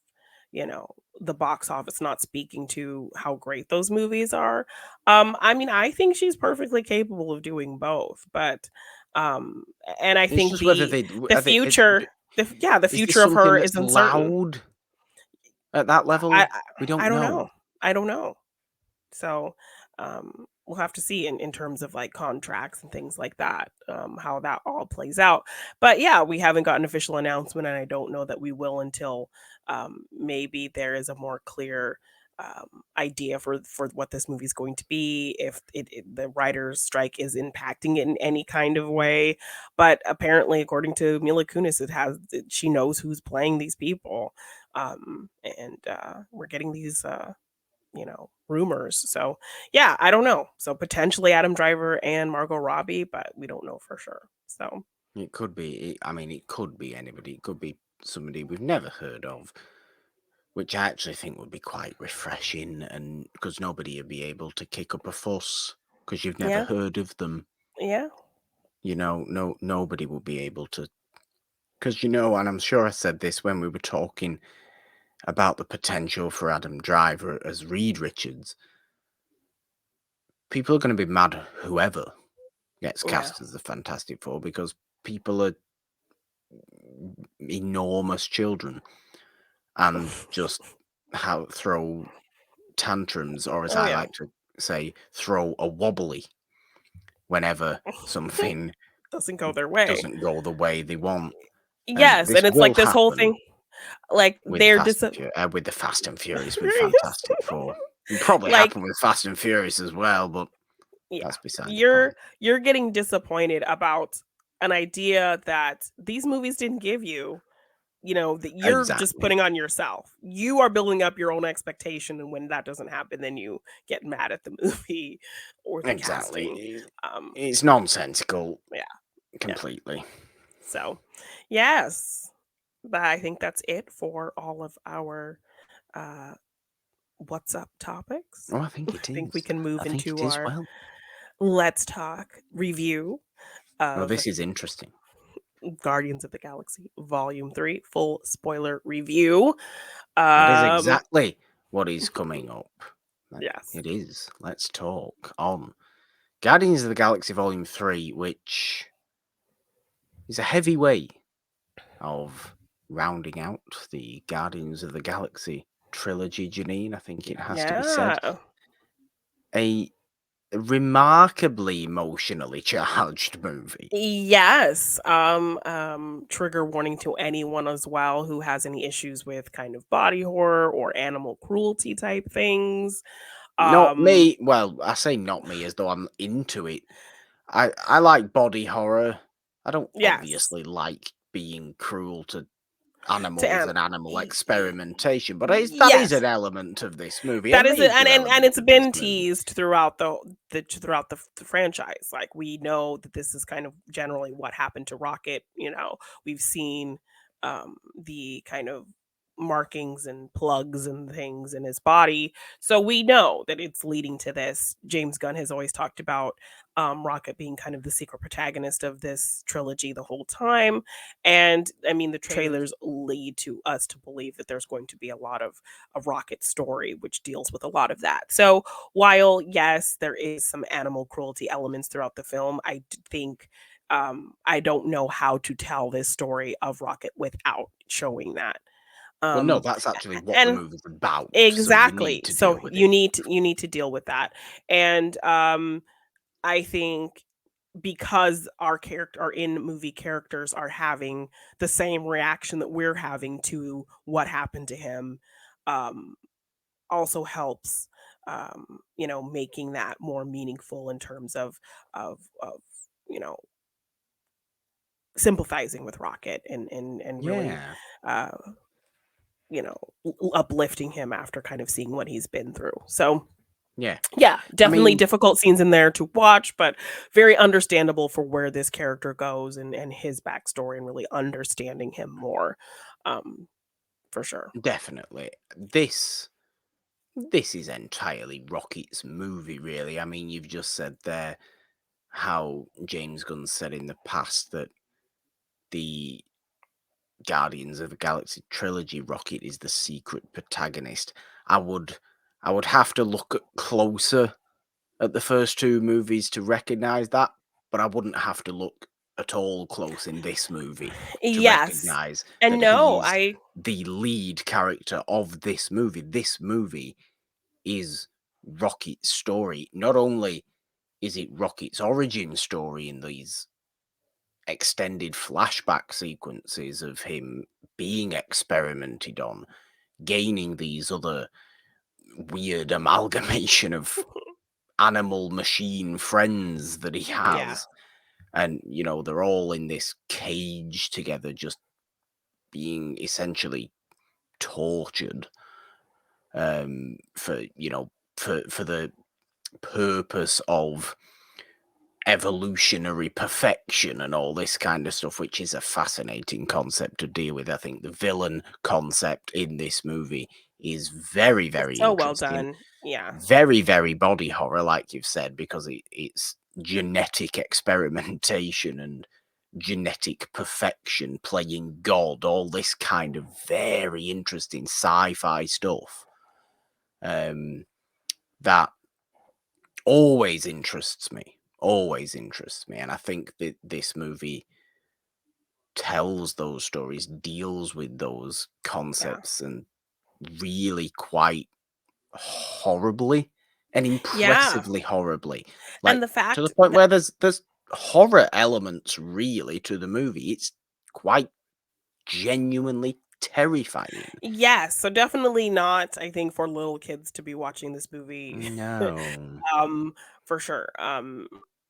you know, the box office not speaking to how great those movies are. I mean, I think she's perfectly capable of doing both, but um and I It's think just whether the are they future the is this future of something her is that's uncertain. loud at that I level? I, We I don't don't know. know. I don't know. So, we'll have to see in terms of like contracts and things like that, how that all plays out. But yeah, we haven't got an official announcement, and I don't know that we will until maybe there is a more clear idea for what this movie is going to be, if the writers' strike is impacting it in any kind of way. But apparently, according to Mila Kunis, she knows who's playing these people, and we're getting these. You know, rumors. So, yeah, I don't know. So potentially Adam Driver and Margot Robbie, but we don't know for sure. So, It could be. I mean, it could be anybody. It could be somebody we've never heard of, which I actually think would be quite refreshing, and because nobody would be able to kick up a fuss because you've never yeah, heard of them. yeah, You know, nobody will be able to, because you know, and I'm sure I said this when we were talking about the potential for Adam Driver as Reed Richards. People are going to be mad whoever gets yeah, cast as the Fantastic Four because people are enormous children and just throw tantrums, or as Oh I yeah. like to say, throw a wobbly whenever something Doesn't go their way. doesn't go the way they want. And Yes, this and it's will like this whole happen thing, like with the they're dis with the Fast and Furious, with Fantastic Four. It'll probably like happen with Fast and Furious as well, but yeah, that's beside the you're point. you're getting disappointed about an idea that these movies didn't give you. You know, that you're just Exactly. putting on yourself. You are building up your own expectation, and when that doesn't happen, then you get mad at the movie or the casting. Exactly. Um, It's nonsensical yeah, yeah. completely. So, yes, but I think that's it for all of our uh, what's up topics. Oh, I think I it think we is. can move I think into it is our well. let's talk review Well, of this is interesting. Guardians of the Galaxy Volume 3, full spoiler review. That is Um, exactly what is coming up. yes. It is. Let's talk on Guardians of the Galaxy Volume 3, which is a heavy way of rounding out the Guardians of the Galaxy trilogy, Jeannine, I think it has to be said. Yeah. A remarkably emotionally charged movie. Yes. Trigger warning to anyone as well who has any issues with kind of body horror or animal cruelty type things. Not Um, me. Well, I say not me as though I'm into it. I like body horror. I don't yes. obviously like being cruel to To animals and animal experimentation, but that is yes. an element of this movie, a That is it, major and element it's of this been movie. teased throughout the franchise. Like we know that this is kind of generally what happened to Rocket. You know, we've seen the kind of markings and plugs and things in his body, so we know that it's leading to this. James Gunn has always talked about Rocket being kind of the secret protagonist of this trilogy the whole time, and I mean the trailers lead to us to believe that there's going to be a lot of a Rocket story, which deals with a lot of that. So while yes, there is some animal cruelty elements throughout the film, think I don't know how to tell this story of Rocket without showing that. Well, no, Um, that's actually what the and movie's about, so you exactly, need to so deal with it. you need to deal with that, and I think because our in movie characters are having the same reaction that we're having to what happened to him, um, also helps you know, making that more meaningful in terms of you know, sympathizing with Rocket and really Yeah, uh you know, uplifting him after kind of seeing what he's been through. So yeah. yeah, I definitely mean, difficult scenes in there to watch, but very understandable for where this character goes and his backstory and really understanding him more. Um, for sure. definitely. This is entirely Rocket's movie, really. I mean, you've just said there how James Gunn said in the past that the Guardians of the Galaxy trilogy, Rocket is the secret protagonist. I would I would have to look closer at the first two movies to recognize that, but I wouldn't have to look at all close in this movie to Yes. recognize And that he no, is I the lead character of this movie. This movie is Rocket's story. Not only is it Rocket's origin story in these extended flashback sequences of him being experimented on, gaining these other weird amalgamation of animal machine friends that he yeah. has. And, you know, they're all in this cage together, just being essentially tortured for, you know, for the purpose of evolutionary perfection and all this kind of stuff, which is a fascinating concept to deal with. I think the villain concept in this movie is very, very So well interesting. done. Yeah. Very, very body horror, like you've said, because it's genetic experimentation and genetic perfection, playing God, all this kind of very interesting sci-fi stuff that always interests me, and I think that this movie tells those stories, deals with those Yeah. concepts, and really quite horribly and Yeah. impressively horribly. And Like, the to the fact point that where there's horror elements really to the movie. It's quite genuinely terrifying. yes, so definitely not, I think, for little kids to be watching this movie. No. For sure.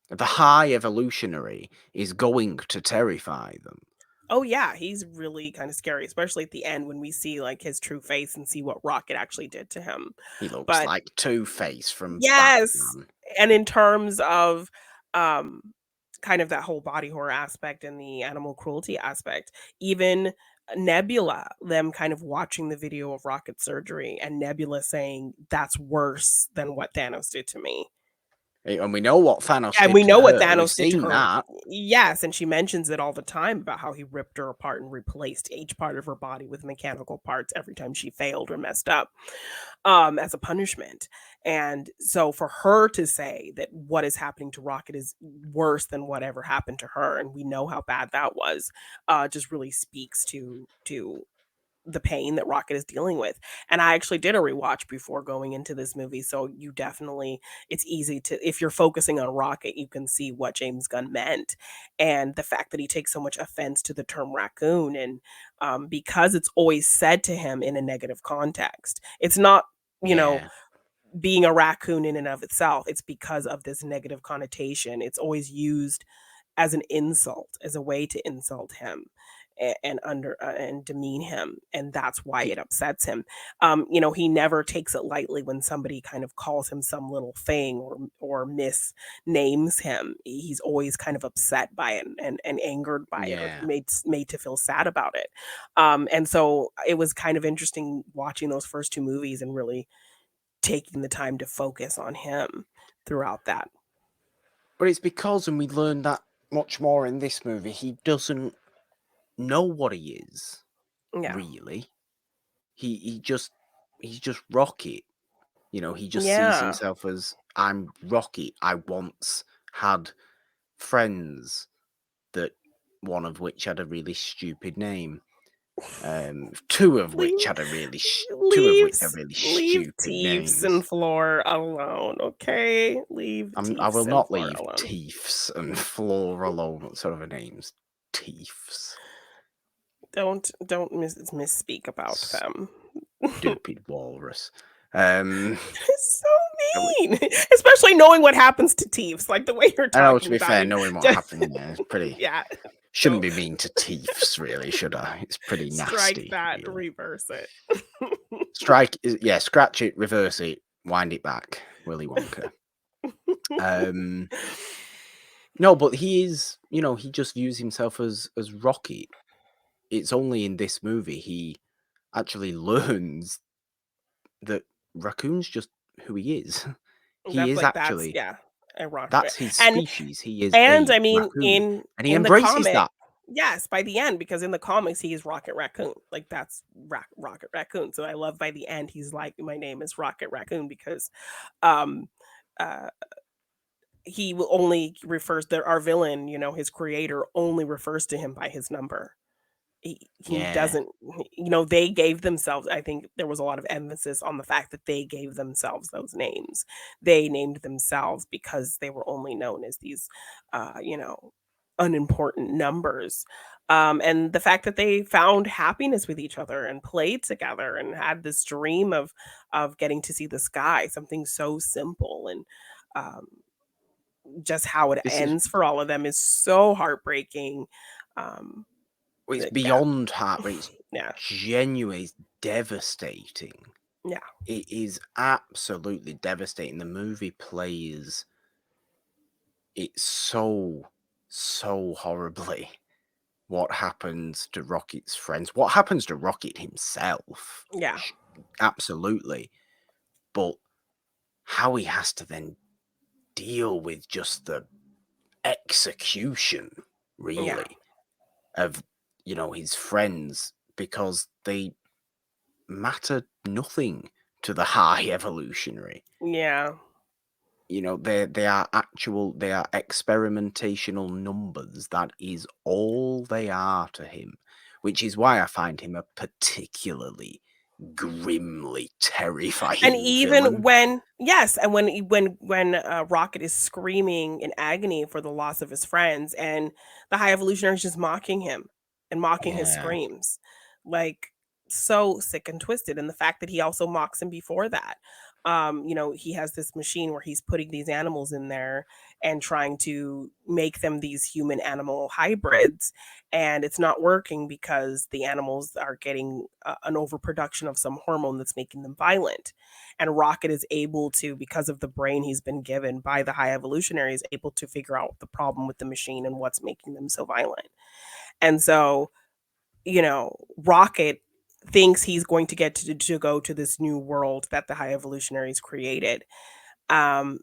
The high evolutionary is going to terrify them. Oh yeah, he's really kind of scary, especially at the end when we see like his true face and see what Rocket actually did to him. He looks But like Two-Face from yes, Batman. and in terms of um kind of that whole body horror aspect and the animal cruelty aspect, even Nebula, them kind of watching the video of Rocket's surgery and Nebula saying that's worse than what Thanos did to me. And we know what Thanos And did we to know what her. We've Thanos did to seen her. that. Yes, and she mentions it all the time about how he ripped her apart and replaced each part of her body with mechanical parts every time she failed or messed up, as a punishment. And so for her to say that what is happening to Rocket is worse than whatever happened to her, and we know how bad that was, just really speaks to the pain that Rocket is dealing with. And I actually did a rewatch before going into this movie, so you definitely it's easy to if you're focusing on Rocket, you can see what James Gunn meant. And the fact that he takes so much offense to the term raccoon and because it's always said to him in a negative context. It's not, you know, Yeah. being a raccoon in and of itself. It's because of this negative connotation. It's always used as an insult, as a way to insult him and demean him, and that's why He, it upsets him. He never takes it lightly when somebody kind of calls him some little thing or misnames him. He's always kind of upset by it and angered by it or yeah. made to feel sad about it. And so it was kind of interesting watching those first two movies and really taking the time to focus on him throughout that. But it's because, and we learned that much more in this movie, he doesn't know what he is, Yeah. really. He's just Rocket. He just sees Yeah. himself as, I'm Rocket. I once had friends, that one of which had a really stupid name. Two of which Leave had a really leave stupid Teefs names. and Floor alone, okay? Leave I will Teefs and not Floor leave alone. Teefs and Floor alone. What sort of a name's Teefs? Don't misspeak about them. Stupid walrus. It's I so mean, especially knowing what happens to Teefs, like the way you're know, to talking be about fair, him. knowing what Just happened there is pretty. yeah, Shouldn't don't be mean to Teefs, really, should I? It's pretty strike nasty, that, really. reverse it. Scratch it, reverse it, wind it back, Willy Wonka. No, but he is, he just views himself as Rocket. It's only in this movie he actually learns that raccoon's just who he is. He That's is like that's actually, yeah, ironic. that's his And species. He is And a I mean, raccoon, and he in the embraces comic that. yes, by the end, because in the comics, he is Rocket Raccoon. Like, that's Rocket Raccoon. So I love by the end, he's like, "My name is Rocket Raccoon," because, um, uh, he will only refers to our villain, his creator only refers to him by his number. He Yeah. doesn't they gave themselves I think there was a lot of emphasis on the fact that they gave themselves those names. They named themselves because they were only known as these, unimportant numbers. And the fact that they found happiness with each other and played together and had this dream of getting to see the sky, something so simple and, um, just how it This is ends for all of them is so heartbreaking. Um, It's yeah. beyond heartbreak. It's Yeah. genuine. It's devastating. Yeah. It is absolutely devastating. The movie plays it so horribly. What happens to Rocket's friends? What happens to Rocket himself? Yeah. Absolutely. But how he has to then deal with just the execution, Yeah. really, of his friends, because they matter nothing to the high evolutionary. Yeah. you know, they are experimentational numbers. That is all they are to him, which is why I find him a particularly grimly And terrifying even villain. when yes, and when Rocket is screaming in agony for the loss of his friends, and the High Evolutionary is just mocking him and mocking his Yeah, screams, like, so sick and twisted. And the fact that he also mocks him before that. He has this machine where he's putting these animals in there and trying to make them these human animal hybrids, and it's not working because the animals are getting an overproduction of some hormone that's making them violent. And Rocket is able to, because of the brain he's been given by the High Evolutionary, is able to figure out the problem with the machine and what's making them so violent. And so, Rocket thinks he's going to get to go to this new world that the High Evolutionaries created. Um,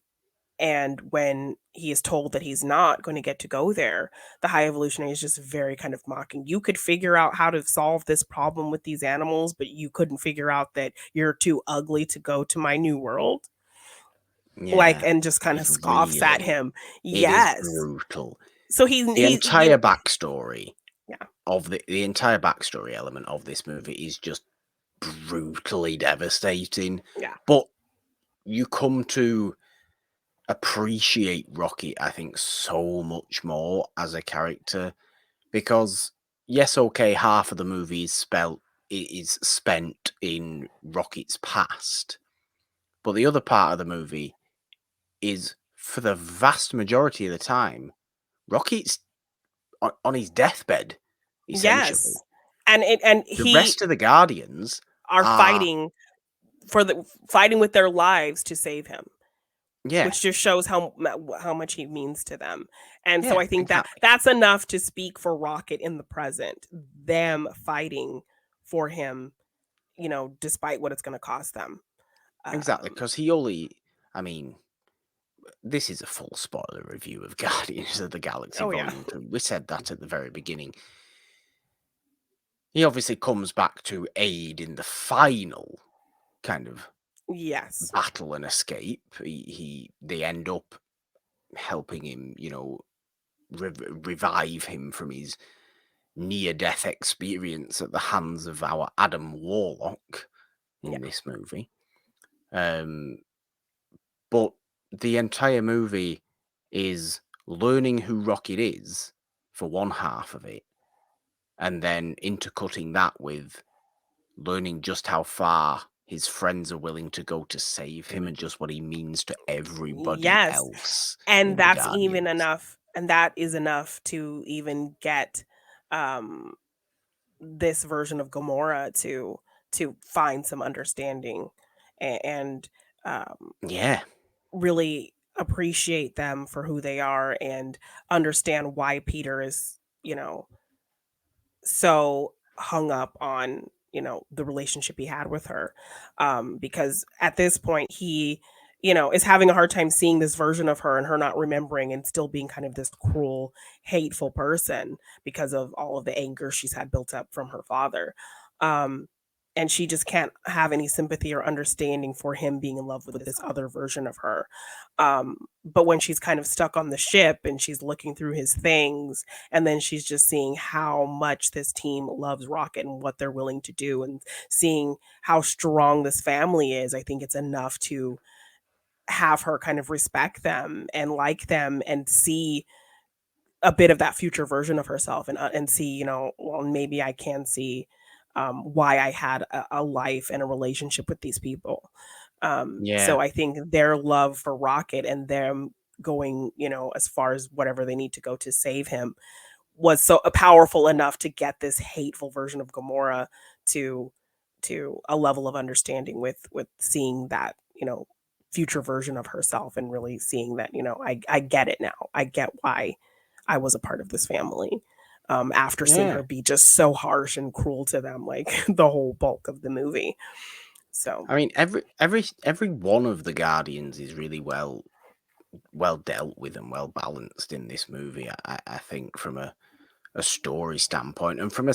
and when he is told that he's not going to get to go there, the High Evolutionary is just very kind of mocking. You could figure out how to solve this problem with these animals, but you couldn't figure out that you're too ugly to go to my new world. Like, yeah. and just kind of It's scoffs at really, him. it is Yes. brutal. So The he's entire backstory yeah. of the entire backstory element of this movie is just brutally devastating. Yeah. But you come to appreciate Rocky, I think, so much more as a character because yes, okay, half of the movie is spent in Rocky's past, but the other part of the movie is for the vast majority of the time Rocky's on his deathbed, essentially. Yes. And The he rest of the Guardians are are, fighting with their lives to save him, yeah, which just shows how much he means to them. And so yeah, I think that exactly. that's enough to speak for Rocket in the present, them fighting for him, despite what it's going to cost them. Exactly, Um, because I mean, this is a full spoiler review of Guardians of the Galaxy oh yeah. Volume 2. We said that at the very beginning. He obviously comes back to aid in the final kind of Yes. battle and escape. They end up helping him, revive him from his near-death experience at the hands of our Adam Warlock Yeah. in this movie. But the entire movie is learning who Rocket is for one half of it, and then intercutting that with learning just how far his friends are willing to go to save him and just what he means to everybody Yes. else And in the that's even Guardians. enough, and that is enough to even get um this version of Gamora to find some understanding, and Yeah, really appreciate them for who they are and understand why Peter is, so hung up on, the relationship he had with her. Because at this point he, is having a hard time seeing this version of her and her not remembering and still being kind of this cruel, hateful person because of all of the anger she's had built up from her father. Um, and she just can't have any sympathy or understanding for him being in love with this other version of her. But when she's kind of stuck on the ship and she's looking through his things, and then she's just seeing how much this team loves Rocket and what they're willing to do, and seeing how strong this family is, I think it's enough to have her kind of respect them and like them and see a bit of that future version of herself, and see, well, maybe I can see why I had a life and a relationship with these people. yeah, So I think their love for Rocket and them going, as far as whatever they need to go to save him was so powerful enough to get this hateful version of Gamora to a level of understanding with seeing that, future version of herself, and really seeing that, I get it now. I get why I was a part of this family. After seeing yeah. her be just so harsh and cruel to them, like the whole bulk of the movie. So I mean, every one of the Guardians is really well dealt with and well balanced in this movie. I think from a story standpoint and from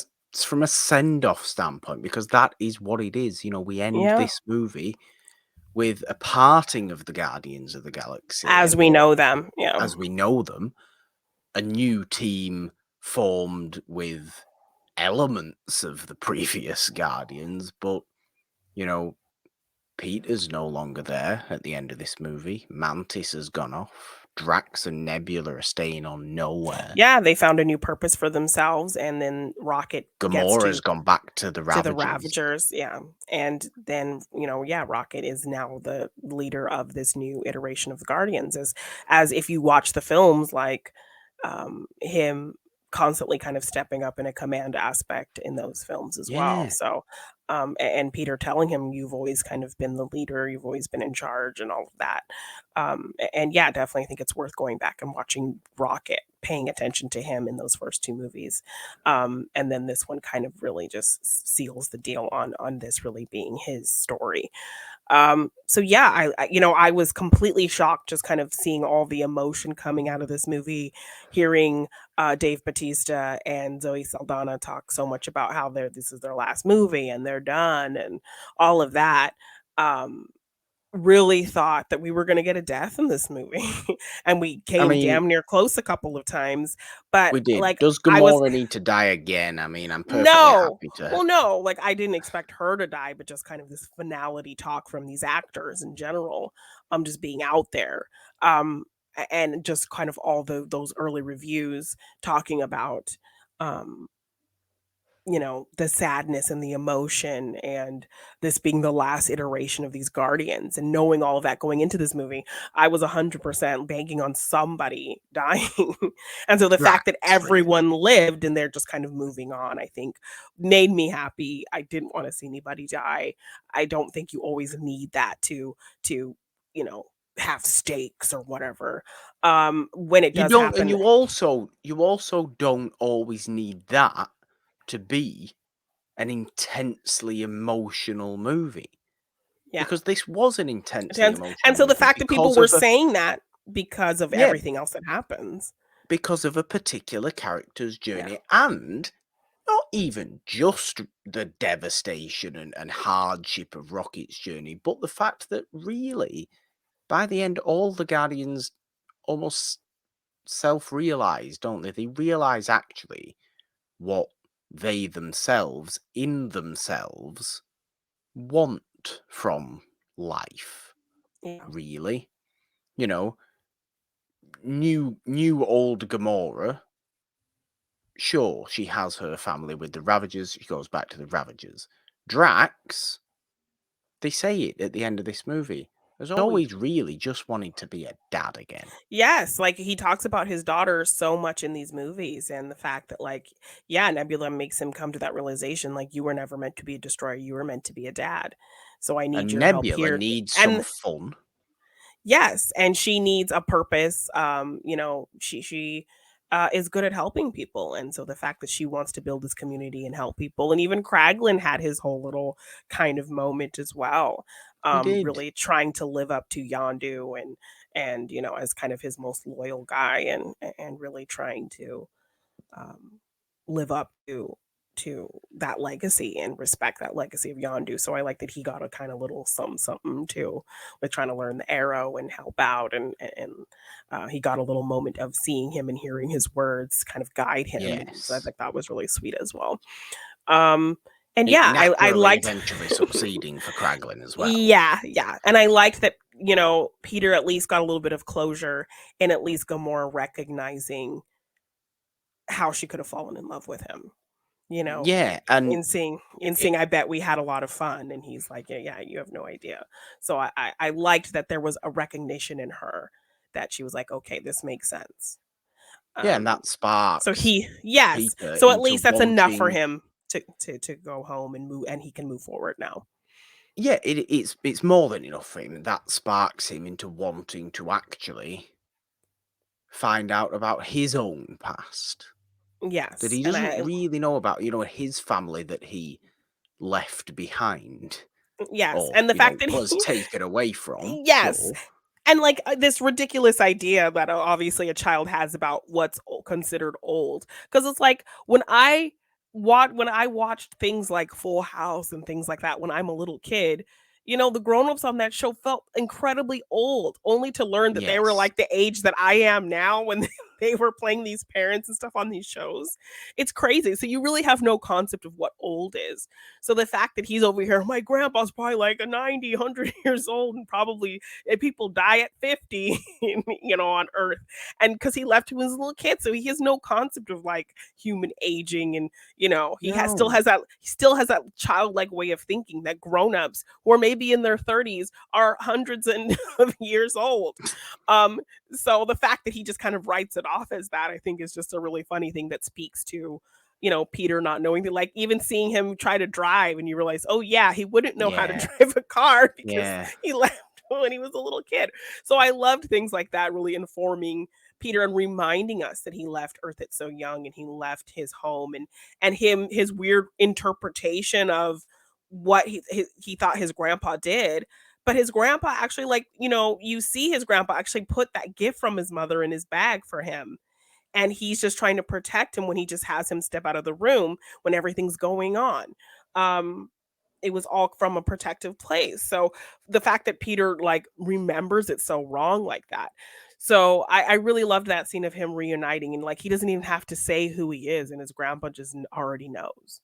a send off standpoint, because that is what it is. We end yeah, this movie with a parting of the Guardians of the Galaxy. As we know them, yeah. As we know them, a new team formed with elements of the previous Guardians, but, you know, Peter's no longer there at the end of this movie. Mantis has gone off. Drax and Nebula are staying on nowhere. Yeah, they found a new purpose for themselves, and then Rocket Gamora's gone back to the Ravagers. Yeah. And then, Rocket is now the leader of this new iteration of the Guardians. As if you watch the films, like him constantly kind of stepping up in a command aspect in those films as well. So and Peter telling him, you've always kind of been the leader, you've always been in charge and all of that. And yeah, definitely think it's worth going back and watching Rocket, paying attention to him in those first two movies. And then this one kind of really just seals the deal on this really being his story. So yeah, I was completely shocked just kind of seeing all the emotion coming out of this movie, hearing Dave Bautista and Zoe Saldana talk so much about how this is their last movie and they're done and all of that. Really thought that we were going to get a death in this movie, and we came damn near close a couple of times. But we did. Like, does Gamora need to die again? I mean, I'm perfectly happy to. Well, no, like I didn't expect her to die, but just kind of this finality talk from these actors in general, just being out there, and just kind of all those early reviews talking about, the sadness and the emotion and this being the last iteration of these Guardians, and knowing all of that going into this movie, I was 100% banking on somebody dying. And so the fact that everyone lived and they're just kind of moving on, I think made me happy. I didn't want to see anybody die. I don't think you always need that to have stakes or whatever. When it does happen. And you also don't always need that to be an intensely emotional movie. Yeah. Because this was an intensely emotional and so the fact that people were saying that because of everything else that happens. Because of a particular character's journey, and not even just the devastation and hardship of Rocket's journey, but the fact that really, by the end, all the Guardians almost self-realize, don't they? They realize actually what they themselves, in themselves, want from life. Yeah. Really. New old Gamora, sure, she has her family with the Ravagers, she goes back to the Ravagers. Drax, they say it at the end of this movie, has always really just wanted to be a dad again. Yes, like he talks about his daughter so much in these movies, and the fact that Nebula makes him come to that realization, like, you were never meant to be a destroyer, you were meant to be a dad. So I need your help here. Nebula needs some fun. Yes, and she needs a purpose. She is good at helping people, and so the fact that she wants to build this community and help people, and even Kraglin had his whole little kind of moment as well. Really trying to live up to Yondu and as kind of his most loyal guy, and really trying to live up to that legacy and respect that legacy of Yondu. So I like that he got a kind of little something too with trying to learn the arrow and help out, and he got a little moment of seeing him and hearing his words kind of guide him. Yes. So I think that was really sweet as well. And yeah, I liked eventually succeeding for Kraglin as well. Yeah. And I liked that, Peter at least got a little bit of closure, and at least Gamora recognizing how she could have fallen in love with him. Yeah, and in seeing I bet we had a lot of fun, and he's like, yeah, you have no idea. So I liked that there was a recognition in her that she was like, okay, this makes sense. Yeah, and that sparks. So so at least that's enough for him to go home and move, and he can move forward now. Yeah, it's more than enough for him. That sparks him into wanting to actually find out about his own past. Yes. That he doesn't really know about, his family that he left behind. Yes. Or, and the fact that was taken away from. Yes. Sure. And this ridiculous idea that obviously a child has about what's considered old. Because it's like when I watched things like Full House and things like that when I'm a little kid, the grown-ups on that show felt incredibly old, only to learn that they were Yes. like the age that I am now when they were playing these parents and stuff on these shows. It's crazy. So you really have no concept of what old is. So the fact that he's over here, my grandpa's probably like a 90, 100 years old, and probably people die at 50, on Earth. And because he left when he was a little kid, so he has no concept of like human aging, and still No. has that childlike way of thinking that grown-ups who are maybe in their 30s are hundreds of years old. Um, so the fact that he just kind of writes it off as that, I think, is just a really funny thing that speaks to, Peter not knowing that, like, even seeing him try to drive and you realize, oh yeah, he wouldn't know how to Yeah. drive a car because Yeah. he left when he was a little kid. So I loved things like that really informing Peter and reminding us that he left Earth at so young, and he left his home, and his weird interpretation of what he thought his grandpa did. But his grandpa actually, like, you see his grandpa actually put that gift from his mother in his bag for him, and he's just trying to protect him when he just has him step out of the room when everything's going on. um it was all from a protective place. So the fact that Peter like remembers it so wrong like that. So I really loved that scene of him reuniting, and like he doesn't even have to say who he is, and his grandpa just already knows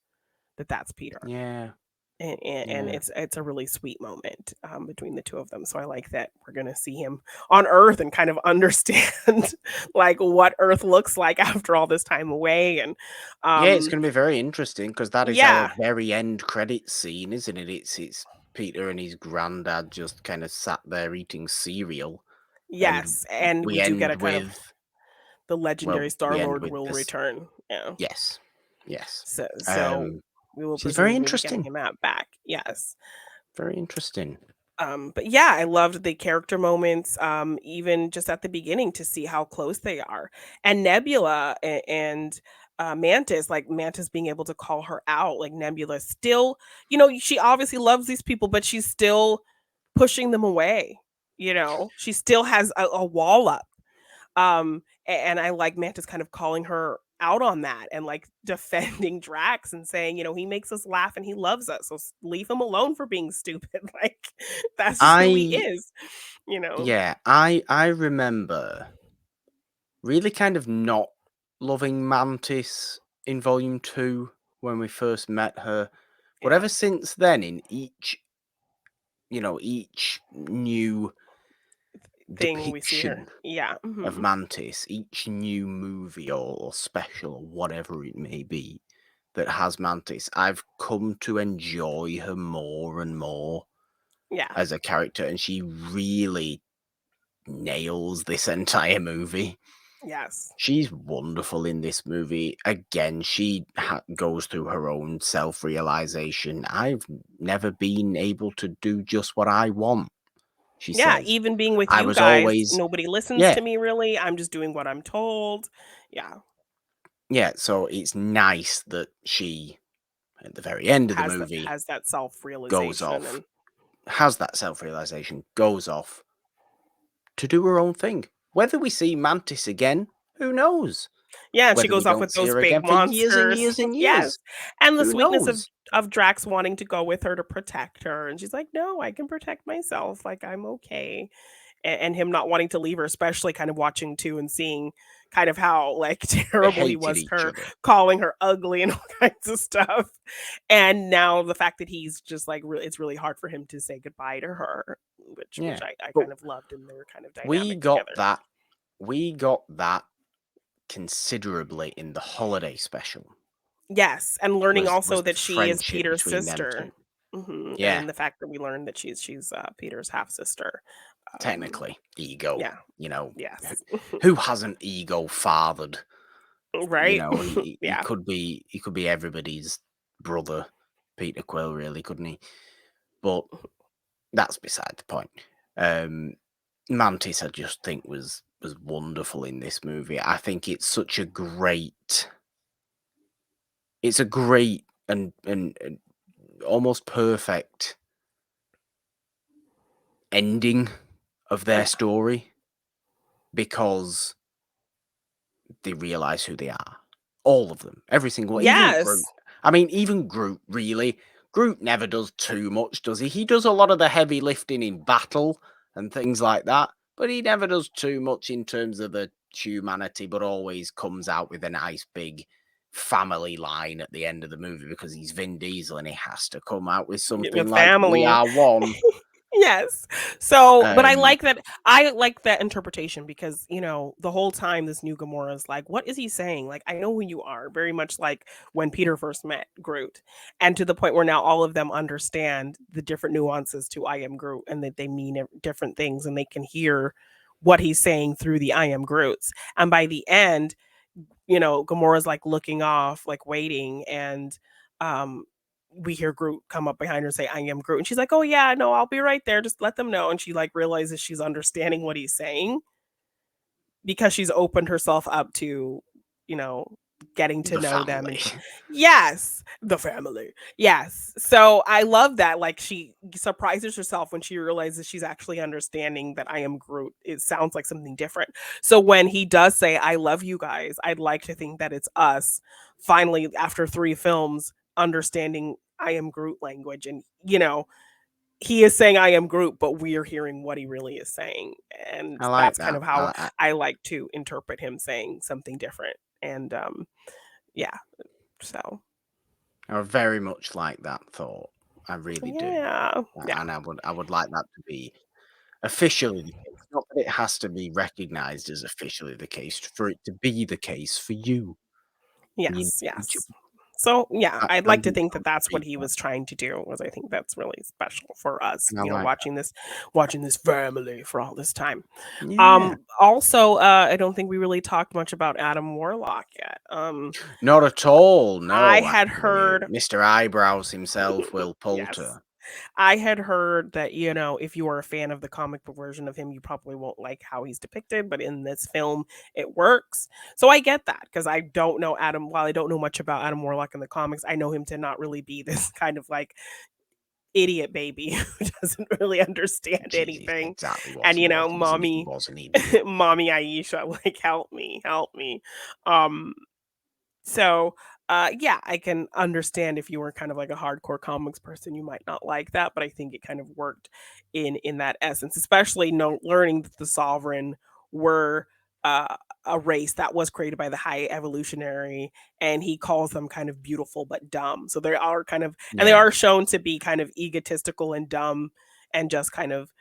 that that's Peter. Yeah. And Yeah. it's a really sweet moment between the two of them. So I like that we're gonna see him on Earth and kind of understand like what Earth looks like after all this time away. And Yeah, it's um gonna be very interesting because that is our yeah, very end credit scene, isn't it? It's Peter and his granddad just kind of sat there eating cereal, and yes, and we we do get end a kind of with the legendary well, Star we end Lord with will this. return. Yeah. Yes, yes. So we will She's very presumably be getting interesting. him out back. Yes. Very interesting. But yeah, I loved the character moments, even just at the beginning to see how close they are. And Nebula and Mantis, like Mantis being able to call her out, like Nebula still, she obviously loves these people, but she's still pushing them away. She still has a wall up. And I like Mantis kind of calling her out on that and like defending Drax and saying, he makes us laugh and he loves us. So leave him alone for being stupid. Like that's just who he I is, you know. Yeah, I remember really kind of not loving Mantis in Volume 2 when we first met her. But Yeah. ever since then, in each new Thing we see her. depiction Yeah. of Mantis, each new movie or special or whatever it may be that has Mantis, I've come to enjoy her more and more Yeah. as a character, and she really nails this entire movie. Yes. She's wonderful in this movie. Again, she goes through her own self-realization. I've never been able to do just what I want, she Yeah, says. even being with I you was guys, always, nobody listens yeah, to me really. I'm just doing what I'm told. Yeah. yeah. So it's nice that she, at the very end of the movie, Has that goes self-realization. off, And has that self-realization, goes off to do her own thing. Whether we see Mantis again, who knows? yeah, and she Whether we goes off don't with see those her big again for years and monsters. years and Yes. years, And the who sweetness knows? of Drax wanting to go with her to protect her. And she's like, "No, I can protect myself. Like I'm okay." And him not wanting to leave her, especially kind of watching too and seeing kind of how like They terrible he hated was to each her, other. calling her ugly and all kinds of stuff. And now the fact that he's just like it's really hard for him to say goodbye to her, which Yeah, I but kind of loved in their kind of we dynamic got together. that. We got that considerably in the holiday special. Yes, and learning Was also the that she is friendship Peter's between them two? sister. Yeah, And the fact that we learned that she's Peter's half sister. Um, technically, ego. yeah, You know, yes, who hasn't ego fathered? You right, know, he yeah, could be everybody's brother, Peter Quill, really, couldn't he? But that's beside the point. Um, Mantis, I just think was wonderful in this movie. I think it's such a great. It's a great and almost perfect ending of their yeah, story because they realize who they are. All of them, every single, even yes, Groot. I mean, even Groot. Really, Groot never does too much, does he? He does a lot of the heavy lifting in battle and things like that, but he never does too much in terms of the humanity, but always comes out with a nice big family line at the end of the movie because he's Vin Diesel and he has to come out with something With like "We family. are one." Yes. So, but I Um, like that. I like that interpretation because, you know, the whole time this new Gamora is like, what is he saying? Like, I know who you are. Very much like when Peter first met Groot. And to the point where now all of them understand the different nuances to I am Groot and that they mean different things and they can hear what he's saying through the I am Groots. And by the end, you know, Gamora's like looking off, like waiting, and um we hear Groot come up behind her and say, I am Groot. And she's like, oh yeah, no, I'll be right there. Just let them know. And she like realizes she's understanding what he's saying because she's opened herself up to, you know, getting to the know them family. and yes, the family. Yes. So I love that. Like she surprises herself when she realizes she's actually understanding that I am Groot. It sounds like something different. So when he does say, I love you guys, I'd like to think that it's us finally after 3 films understanding I am Groot language. And, you know, he is saying I am Groot, but we are hearing what he really is saying. And I like that's kind that. of how I like to interpret him saying something different. And yeah, so I very much like that thought. I really do. yeah, yeah, And I would like that to be officially the case. Not that it has to be recognized as officially the case, for it to be the case for you, the yes, individual. yes. So yeah, I'd I like to think think that some that's what he people, was trying to do. Was I think that's really special for us, and I you know, like watching this family for all this time. that. Yeah. Also, I don't think we really talked much about Adam Warlock yet. Not at all, I no, had actually. heard Mr. Eyebrows himself, Will yes. Poulter. I had heard that, you know, if you are a fan of the comic book version of him, you probably won't like how he's depicted, but in this film, it works. So I get that because I don't know Adam. While I don't know much about Adam Warlock in the comics, I know him to not really be this kind of like idiot baby who doesn't really understand Jeez, anything. exactly what And, he you was. know, He was an idiot. mommy Aisha, like, help me, help me. Um, so, yeah, I can understand if you were kind of like a hardcore comics person, you might not like that, but I think it kind of worked in that essence, especially learning that the Sovereign were a race that was created by the High Evolutionary, and he calls them kind of beautiful but dumb. So they are kind of, and they Yeah. are shown to be kind of egotistical and dumb, and just kind of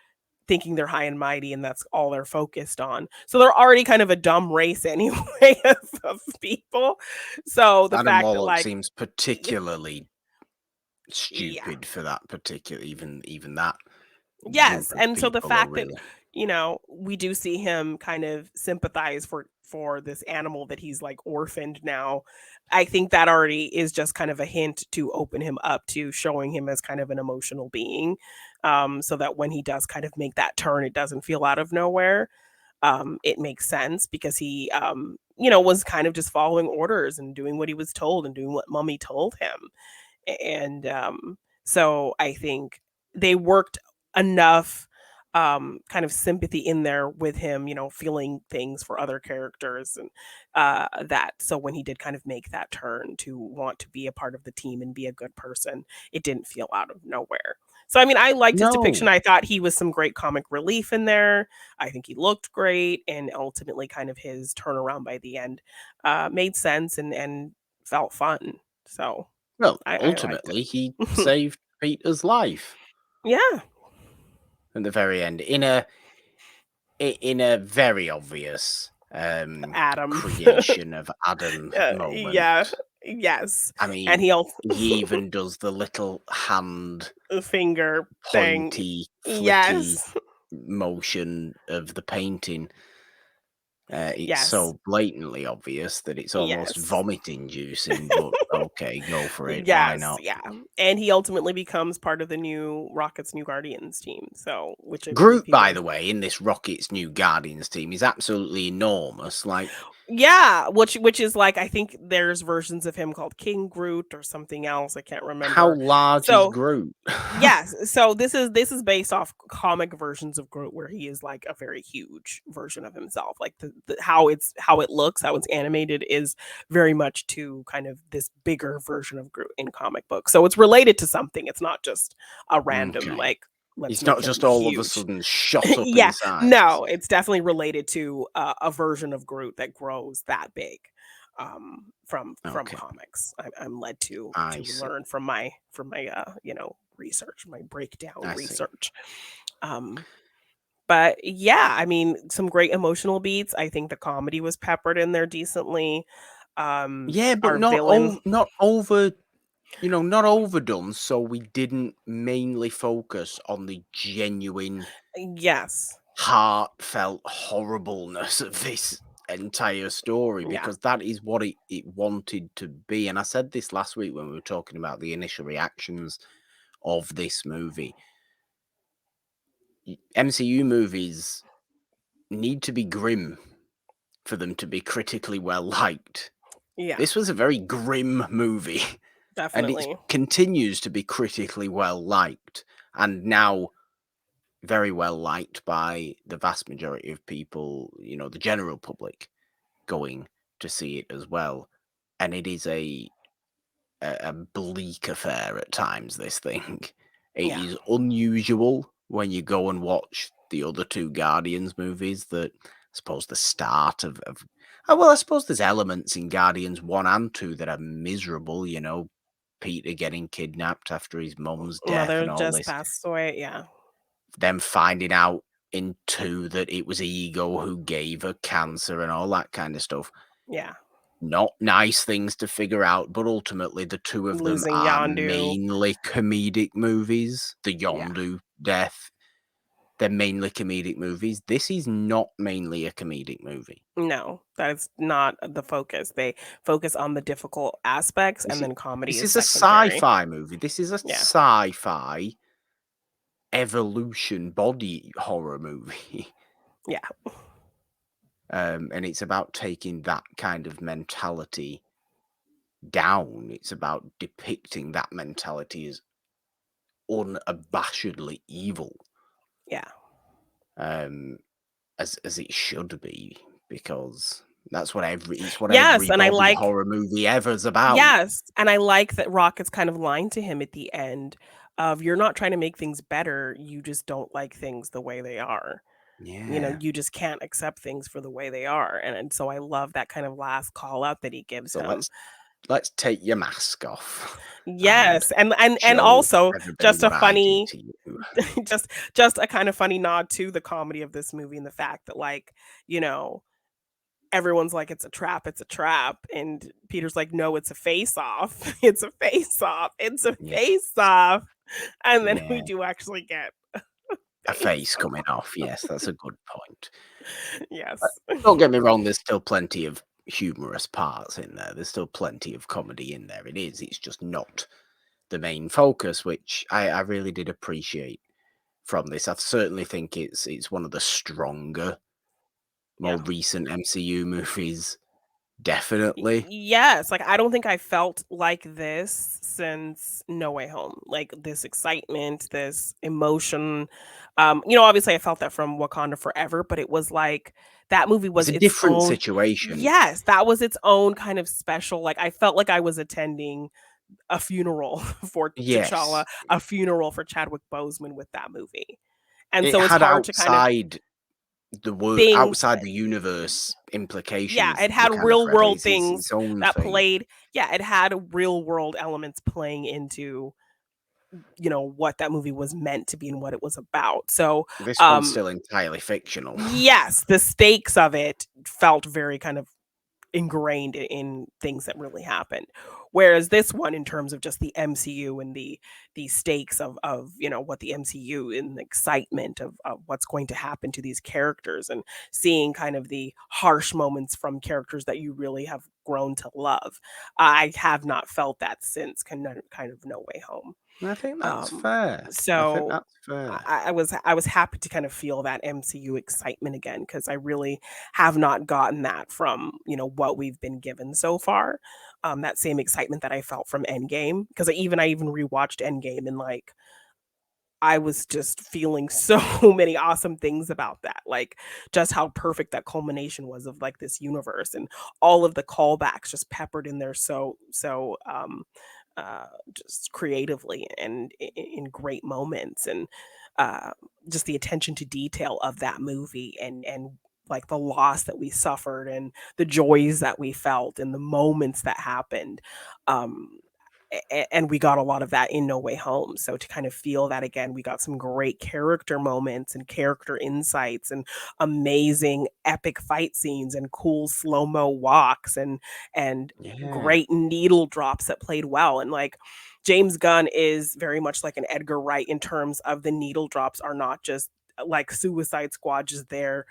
thinking they're high and mighty and that's all they're focused on. So they're already kind of a dumb race anyway of people. So the Adam fact that Warlock like seems particularly yeah. stupid for that particular, even that group Yes, of and so the people are fact that, really. you know, we do see him kind of sympathize for this animal that he's like orphaned now. I think that already is just kind of a hint to open him up to showing him as kind of an emotional being. So that when he does kind of make that turn, it doesn't feel out of nowhere. It makes sense because he you know, was kind of just following orders and doing what he was told and doing what Mummy told him. And so I think they worked enough kind of sympathy in there with him, you know, feeling things for other characters, and that so when he did kind of make that turn to want to be a part of the team and be a good person, it didn't feel out of nowhere. So I mean, I liked his depiction. No, I thought he was some great comic relief in there. I think he looked great, and ultimately kind of his turnaround by the end made sense and felt fun. So well, I liked ultimately, he it. saved Peter's life Yeah. at the very end in a very obvious Adam. creation of Adam moment. Yeah. Yes. I And mean, he also he even does the little hand finger thing. pointy, flicky Yes. motion of the painting. It's Yes. so blatantly obvious that it's almost Yes. vomit-inducing, but okay, go for it. Why Yes, not? yeah. And he ultimately becomes part of the new Rockets New Guardians team. So, which I believe Groot, he by was. the way, in this Rocket's new Guardians team is absolutely enormous. Like, Yeah, which is like, I think there's versions of him called King Groot or something else. I can't How remember. large is So Groot? yes, so this is based off comic versions of Groot where he is like a very huge version of himself. Like how it looks, how it's animated is very much to kind of this bigger version of Groot in comic books. So it's related to something. It's not just a random Okay. like let's He's make not him just all of a huge. sudden shot up in Yeah, size. no, it's definitely related to a version of Groot that grows that big from Okay, comics. I'm led I to see. learn from my research, my breakdown I see. research. Um, but yeah, I mean, some great emotional beats. I think the comedy was peppered in there decently. Yeah, but Our villain, not over, not overdone, so we didn't mainly focus on the genuine, yes, heartfelt horribleness of this entire story, yeah, because that is what it wanted to be. And I said this last week when we were talking about the initial reactions of this movie. MCU movies need to be grim for them to be critically well liked. yeah, This was a very grim movie, and it definitely, continues to be critically well liked, and now very well liked by the vast majority of people, the general public going to see it as well. And it is a bleak affair at times, this thing. It yeah, is unusual when you go and watch the other two Guardians movies that I suppose the start of well, I suppose there's elements in Guardians 1 and 2 that are miserable, Peter getting kidnapped after his mum's death mother and all just this. passed away. Yeah, Them finding out in 2 that it was Ego who gave her cancer and all that kind of stuff. yeah, Not nice things to figure out, but ultimately the two of them losing are Yondu. mainly comedic movies. The Yeah. Yondu death, they're mainly comedic movies. This is not mainly a comedic movie. No, that's not the focus. They focus on the difficult aspects This and is then comedy this is is a secondary. sci-fi movie. This is a Yeah. sci-fi evolution body horror movie. Yeah. And it's about taking that kind of mentality down. It's about depicting that mentality as unabashedly evil. Yeah. Um, as it should be, because it's what Yes, every and I body like horror movie ever's about. yes, and I like that Rocket's kind of lying to him at the end of you're not trying to make things better, you just don't like things the way they are. Yeah. You just can't accept things for the way they are. And so I love that kind of last call out that he gives So him. let's take your mask off and Yes, and show also everybody just a what I did funny to you. just a kind of funny nod to the comedy of this movie and the fact that like, you know, everyone's like it's a trap, it's a trap and Peter's like no, it's a face off. It's a face off. It's a Yeah. face off. And then we Yeah. do actually get A face face coming off. off. Yes, that's a good point. Yes. Don't get me wrong, there's still plenty of humorous parts in there. There's still plenty of comedy in there. It's just not the main focus, which I really did appreciate from this. I certainly think it's one of the stronger, Yeah. more recent MCU movies. Definitely. Yes, like I don't think I felt like this since No Way Home. Like this excitement, this emotion. Obviously I felt that from Wakanda Forever, but it was like that movie It's was a its different own. situation. Yes, that was its own kind of special. Like I felt like I was attending a funeral for T'Challa, Yes. a funeral for Chadwick Boseman with that movie. And It so it's had hard to kind of things outside the universe yeah, implications. it had Wakanda real Forever world is things its own that thing. played yeah, it had real world elements playing into, what that movie was meant to be and what it was about. So, This one's um still entirely fictional. yes, the stakes of it felt very kind of ingrained in things that really happened. Whereas this one, in terms of just the MCU and the stakes of what the MCU and the excitement of what's going to happen to these characters and seeing kind of the harsh moments from characters that you really have grown to love. I have not felt that since kind of No Way Home. I think that's Um, fair. I think so that's fair. I was happy to kind of feel that MCU excitement again because I really have not gotten that from what we've been given so far. That same excitement that I felt from Endgame because I even rewatched Endgame and like I was just feeling so many awesome things about that, like, just how perfect that culmination was of, like, this universe and all of the callbacks just peppered in there just creatively and in great moments, and, uh, just the attention to detail of that movie and, like, the loss that we suffered and the joys that we felt and the moments that happened, um and we got a lot of that in No Way Home. So to kind of feel that again, we got some great character moments and character insights and amazing epic fight scenes and cool slow-mo walks and Yeah. great needle drops that played well. And like James Gunn is very much like an Edgar Wright in terms of the needle drops are not just like Suicide Squad just there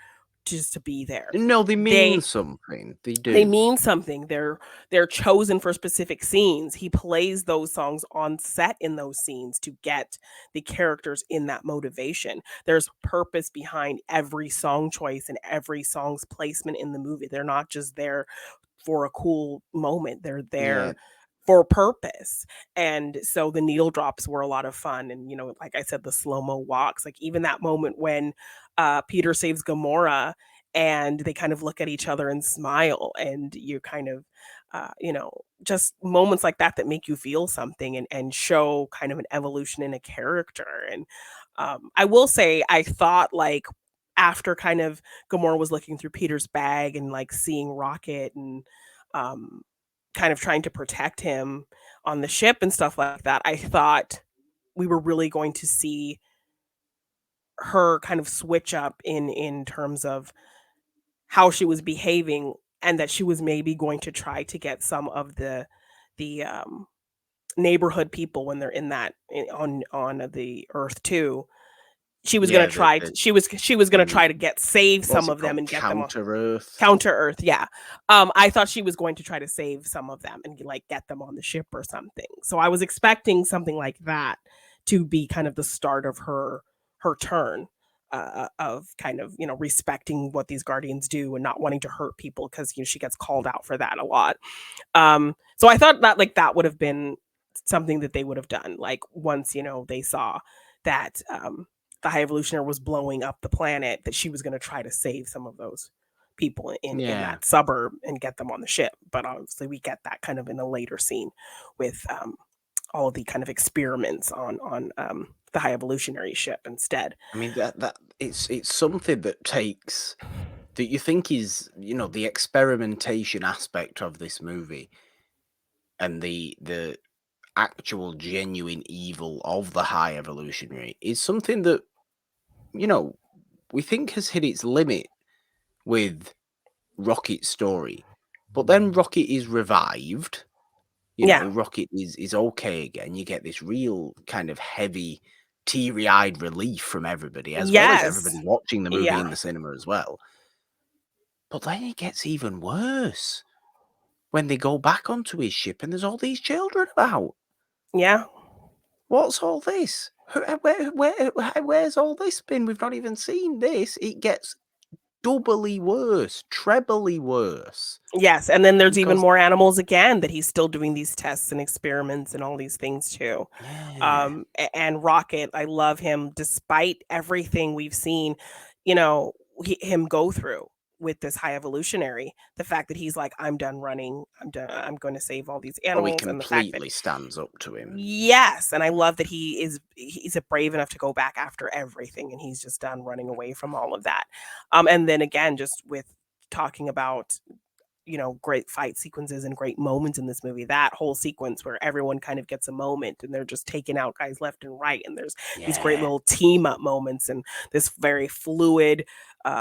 just to be there. No, they mean They something. They they do. mean something. They're chosen for specific scenes. He plays those songs on set in those scenes to get the characters in that motivation. There's purpose behind every song choice and every song's placement in the movie. They're not just there for a cool moment. They're Yeah. there for a purpose. And so the needle drops were a lot of fun. And, like I said, the slow-mo walks, like even that moment when Peter saves Gamora and they kind of look at each other and smile and you kind of just moments like that that make you feel something and show kind of an evolution in a character. And I will say I thought like after kind of Gamora was looking through Peter's bag and like seeing Rocket and um kind of trying to protect him on the ship and stuff like that, I thought we were really going to see her kind of switch up in terms of how she was behaving and that she was maybe going to try to get some of the neighborhood people when they're in that on the Earth too. She was gonna Yeah, try the to she was gonna the try to save what's some it of them called? and get them on Counter Earth. Counter Earth, yeah. I thought she was going to try to save some of them and, like, get them on the ship or something. So I was expecting something like that to be kind of the start of her turn, of kind of, respecting what these guardians do and not wanting to hurt people 'cause, she gets called out for that a lot. So I thought that, like, that would have been something that they would have done, like, once, they saw that, the High Evolutionary was blowing up the planet, that she was gonna try to save some of those people in Yeah. that suburb and get them on the ship. But obviously, we get that kind of in a later scene with all of the kind of experiments on the High Evolutionary ship instead. I mean that it's something that takes that you think is, the experimentation aspect of this movie and the actual genuine evil of the High Evolutionary is something that, you know, we think has hit its limit with Rocket's story. But then Rocket is revived. Yeah. Rocket is okay again. You get this real kind of heavy, teary-eyed relief from everybody, as well as everybody Yes. watching the movie Yeah. in the cinema as well. But then it gets even worse when they go back onto his ship and there's all these children about. Yeah. What's all this? Where's all this been? We've not even seen this. It gets doubly worse, trebly worse. Yes, and then there's even Because, more animals again that he's still doing these tests and experiments and all these things too. yeah, And Rocket, I love him despite everything we've seen, him go through with this High Evolutionary. The fact that he's like, I'm done running, I'm done, I'm going to save all these oh, he animals, and the fact that completely stands up to him. yes, and I love that he's a brave enough to go back after everything, and he's just done running away from all of that. And then again, just with talking about great fight sequences and great moments in this movie. That whole sequence where everyone kind of gets a moment and they're just taking out guys left and right, and there's these great Yeah. little team up moments and this very fluid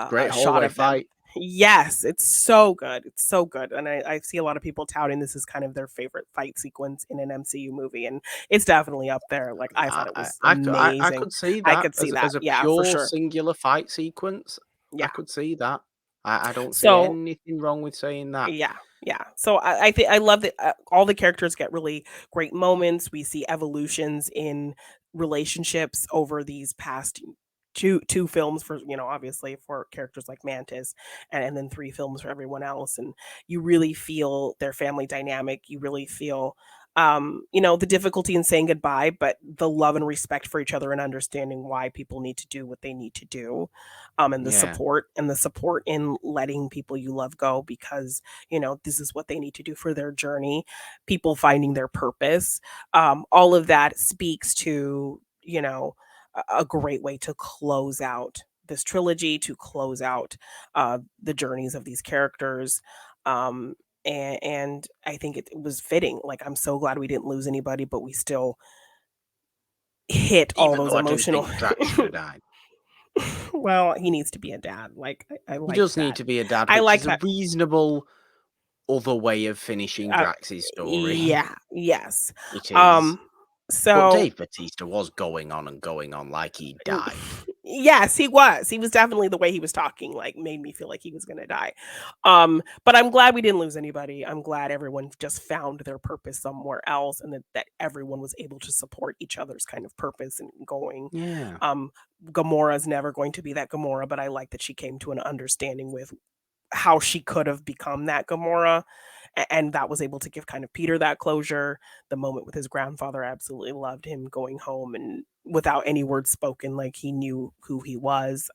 Great shot hallway of them. fight. Yes, it's so good. It's so good. And I see a lot of people touting this as kind of their favorite fight sequence in an MCU movie. And it's definitely up there. Like I thought it was I amazing. could see I that could see that. as a Yeah, for pure sure. singular fight sequence. I Yeah. could see that. I don't see So anything wrong with saying that. yeah. Yeah. So I think I love that all the characters get really great moments. We see evolutions in relationships over these past two films for, obviously for characters like Mantis, and then 3 films for everyone else. And you really feel their family dynamic. You really feel the difficulty in saying goodbye, but the love and respect for each other and understanding why people need to do what they need to do. And Yeah. the support in letting people you love go because this is what they need to do for their journey, people finding their purpose. All of that speaks to, a great way to close out this trilogy, to close out the journeys of these characters. And I think it was fitting. Like, I'm so glad we didn't lose anybody, but we still hit all Even those though I do emotional. think Drax should have died. Well, he needs to be a dad. Like, I He like does need that. to be a dad, I which like is a that. reasonable other way of finishing Uh, Drax's story. yeah, yes. It is. Um, But so Dave Bautista was going on and going on like he died. yes, he was. He was definitely, the way he was talking, like, made me feel like he was gonna die. But I'm glad we didn't lose anybody. I'm glad everyone just found their purpose somewhere else, and that everyone was able to support each other's kind of purpose and going. Yeah. Um, Gamora's never going to be that Gamora, but I like that she came to an understanding with how she could have become that Gamora, and that was able to give kind of Peter that closure. The moment with his grandfather, I absolutely loved him going home and without any words spoken, like he knew who he was.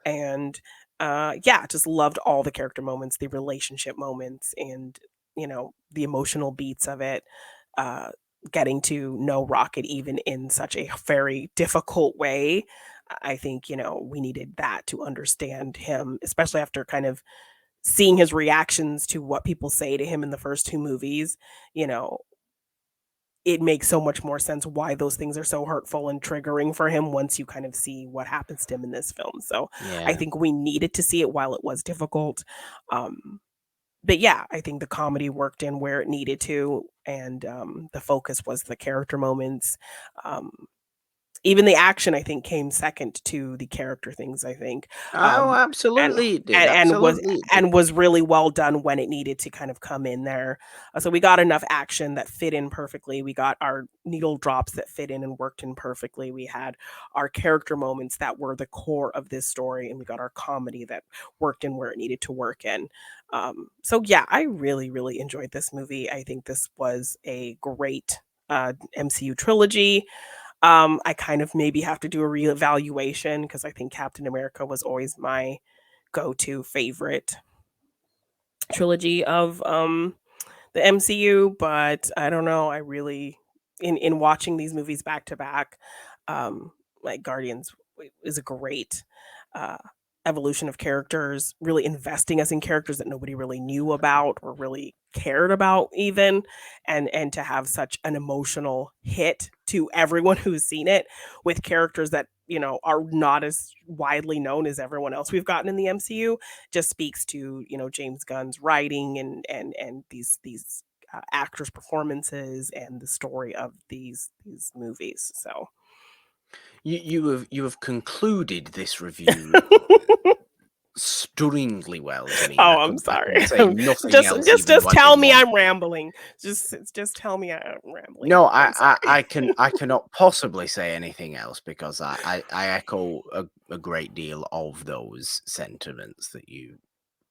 And Yeah, just loved all the character moments, the relationship moments, and the emotional beats of it. Uh, Getting to know Rocket even in such a very difficult way. I think we needed that to understand him, especially after kind of seeing his reactions to what people say to him in the first 2 movies. You know, it makes so much more sense why those things are so hurtful and triggering for him once you kind of see what happens to him in this film. So I Yeah. think we needed to see it while it was difficult. But yeah, I think the comedy worked in where it needed to, and the focus was the character moments. Um, Even the action, I think, came second to the character things, I think. Oh, Um, and absolutely it did. and was Absolutely it did. really well done when it needed to kind of come in there. So we got enough action that fit in perfectly. We got our needle drops that fit in and worked in perfectly. We had our character moments that were the core of this story, and we got our comedy that worked in where it needed to work in. So yeah, I really, really enjoyed this movie. I think this was a great MCU trilogy. I kind of maybe have to do a reevaluation because I think Captain America was always my go-to favorite trilogy of the MCU, but I don't know. I really, in watching these movies back to back, like Guardians is a great uh, evolution of characters, really investing us in characters that nobody really knew about or really cared about even, and to have such an emotional hit to everyone who's seen it with characters that are not as widely known as everyone else we've gotten in the MCU just speaks to James Gunn's writing and these actors' performances and the story of these movies. So You have concluded this review stunningly well, Jeannine. oh, I'm I sorry. can say nothing just else just even just though I tell did me want I'm to. rambling. Just tell me I'm rambling. No, I'm sorry. I cannot possibly say anything else because I echo a great deal of those sentiments that you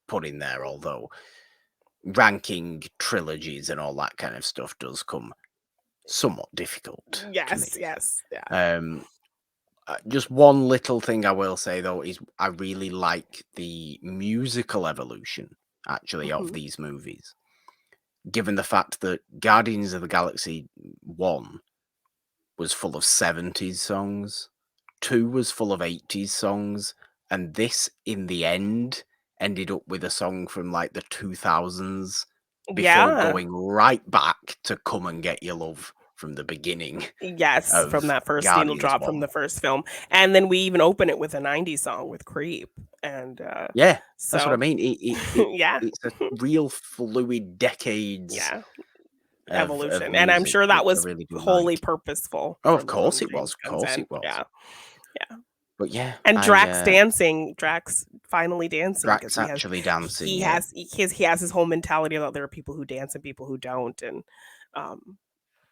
put in there, although ranking trilogies and all that kind of stuff does come somewhat difficult to me. Yes, yeah. Just one little thing I will say though is I really like the musical evolution actually of Mhm. these movies. Given the fact that Guardians of the Galaxy 1 was full of 70s songs, 2 was full of 80s songs, and this in the end ended up with a song from like the 2000s before Yeah. going right back to Come and Get Your Love from the beginning Yes, from of that first needle Guardians drop from 1. the first film. And then we even open it with a 90s song with Creep. And Yeah, that's what I so mean. yeah. It's a real fluid decades Yeah. of Evolution. And I'm music, sure that which I was really do wholly like. purposeful Oh, of from course it was. James Of Gunn's course end. it was. Yeah. Yeah. But yeah, and Drax dancing. Drax finally dancing. Drax actually dancing. He has his whole mentality about there are people who dance and people who don't, and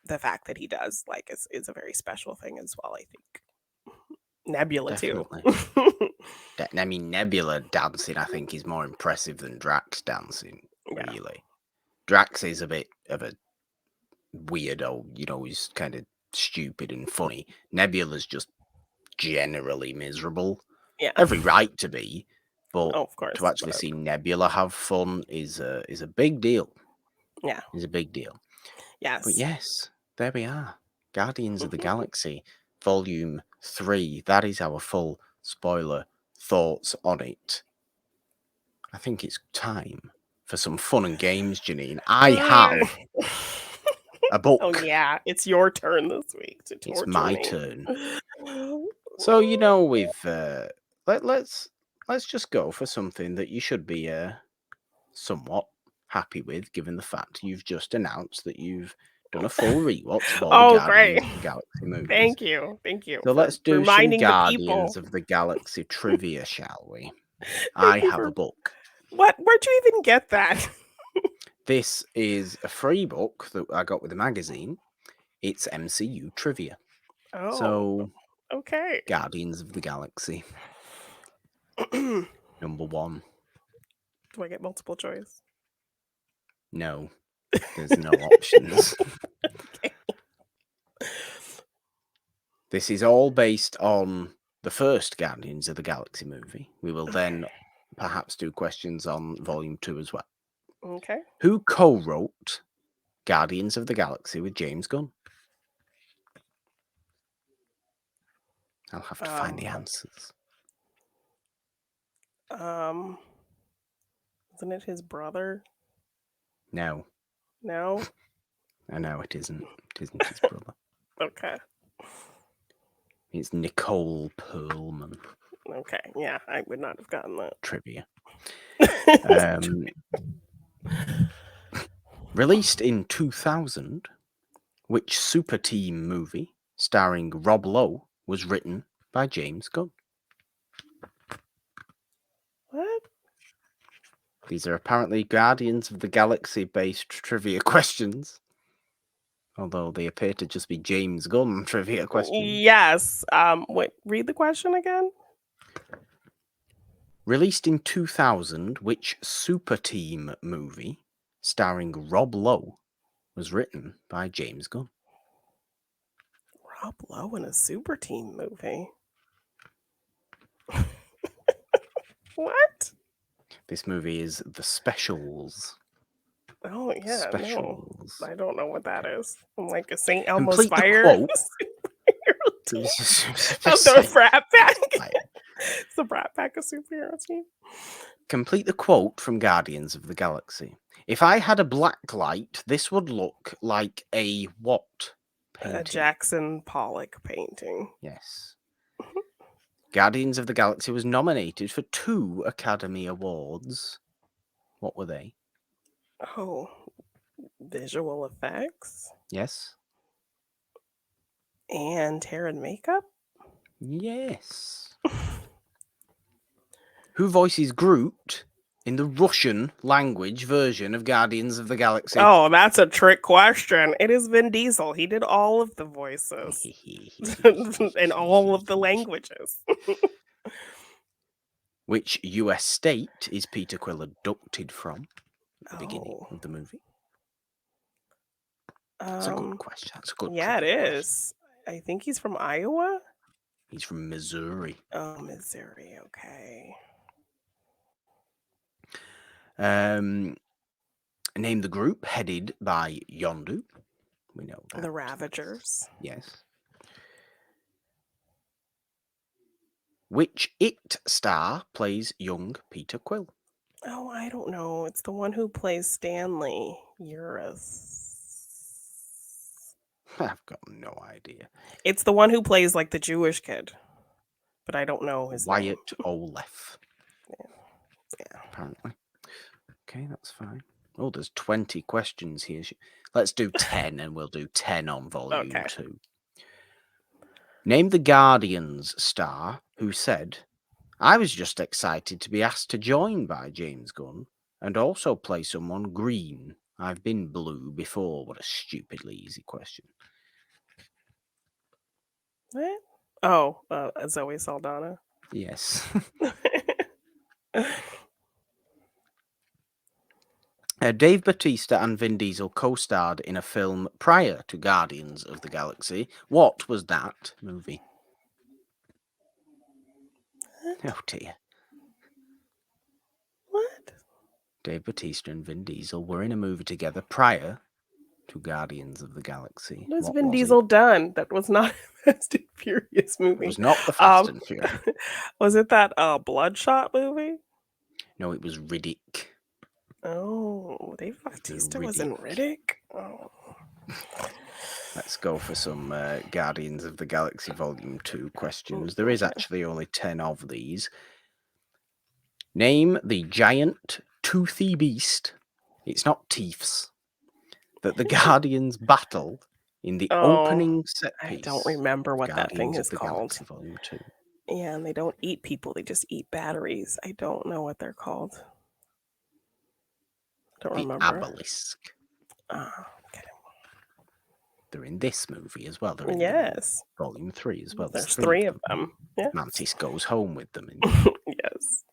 the fact that he does is a very special thing as well. I think Nebula Definitely. too. I mean, Nebula dancing, I think, is more impressive than Drax dancing. Yeah. Really, Drax is a bit of a weirdo. He's kind of stupid and funny. Nebula's just generally miserable. Yeah. Every right to be, but of course, to actually see Nebula have fun is a big deal. Yeah. Is a big deal. Yes. But yes, there we are. Guardians of the Galaxy, Volume 3. That is our full spoiler thoughts on it. I think it's time for some fun and games, Jeannine. I have a book. Oh yeah, it's your turn this week to torture It's my me. turn. So let's just go for something that you should be somewhat happy with, given the fact you've just announced that you've done a full rewatch of all the Guardians of the Galaxy movies. Thank you. So let's do some Guardians of the Galaxy trivia, shall we? I have a book. Where'd you even get that? This is a free book that I got with the magazine. It's MCU trivia. Oh, so okay. Guardians of the Galaxy. Number 1. Do I get multiple choice? No, there's no options. Okay. This is all based on the first Guardians of the Galaxy movie. We will then perhaps do questions on Volume 2 as well. Okay. Who co-wrote Guardians of the Galaxy with James Gunn? I'll have to find the answers. Isn't it his brother? No. No? I know it isn't. It isn't his brother. Okay. It's Nicole Perlman. Okay, yeah, I would not have gotten that. Trivia. Released in 2000, which Super Team movie starring Rob Lowe was written by James Gunn? What? These are apparently Guardians of the Galaxy-based trivia questions. Although they appear to just be James Gunn trivia questions. Yes. Wait, read the question again. Released in 2000, which Super Team movie starring Rob Lowe was written by James Gunn? Rob Lowe in a Super Team movie? What? This movie is The Specials. Oh yeah, Specials. no, I don't know what that is. I'm like a St. Elmo's Complete Fire. The Brat Pack. It's the Brat Pack of superhero team. Complete the quote from Guardians of the Galaxy. If I had a black light, this would look like a what painting? A Jackson Pollock painting. Yes. Guardians of the Galaxy was nominated for 2 Academy Awards. What were they? Oh, visual effects? Yes. And hair and makeup? Yes. Who voices Groot in the Russian language version of Guardians of the Galaxy? Oh, that's a trick question. It is Vin Diesel. He did all of the voices in all of the languages. Which US state is Peter Quill abducted from at the beginning of the movie? That's a good question. That's a good question. Yeah, it is. I think he's from Iowa. He's from Missouri. Oh, Missouri. Okay. Name the group headed by Yondu. We know that. The Ravagers. Yes. Which It star plays young Peter Quill? Oh, I don't know. It's the one who plays Stanley Urus. I've got no idea. It's the one who plays like the Jewish kid, but I don't know his name. Wyatt Oleff. Yeah. Apparently. Okay, that's fine. Oh, there's 20 questions here. Let's do 10 and we'll do 10 on volume 2. Name the Guardians star who said, "I was just excited to be asked to join by James Gunn and also play someone green. I've been blue before." What a stupidly easy question. What? Oh, Zoe Saldana. Yes. Dave Bautista and Vin Diesel co-starred in a film prior to Guardians of the Galaxy. What was that movie? What? Oh dear. What? Dave Bautista and Vin Diesel were in a movie together prior to Guardians of the Galaxy. What has What Vin was Diesel it? done that was not a Fast and Furious It movie? was not the Fast and Furious. Was it that Bloodshot movie? No, it was Riddick. Oh, Dave Bautista was in Riddick? Oh. Let's go for some Guardians of the Galaxy Volume 2 questions. There is actually only 10 of these. Name the giant toothy beast. It's not teeths. That the Guardians battle in the opening set piece. I don't remember what that thing is of the called. Galaxy Volume 2. Yeah, and they don't eat people, they just eat batteries. I don't know what they're called. I don't remember. Obelisk. Okay. They're in this movie as well. They're in Volume 3 as well. There's 3 of them. Yeah. Mantis goes home with them. Yes.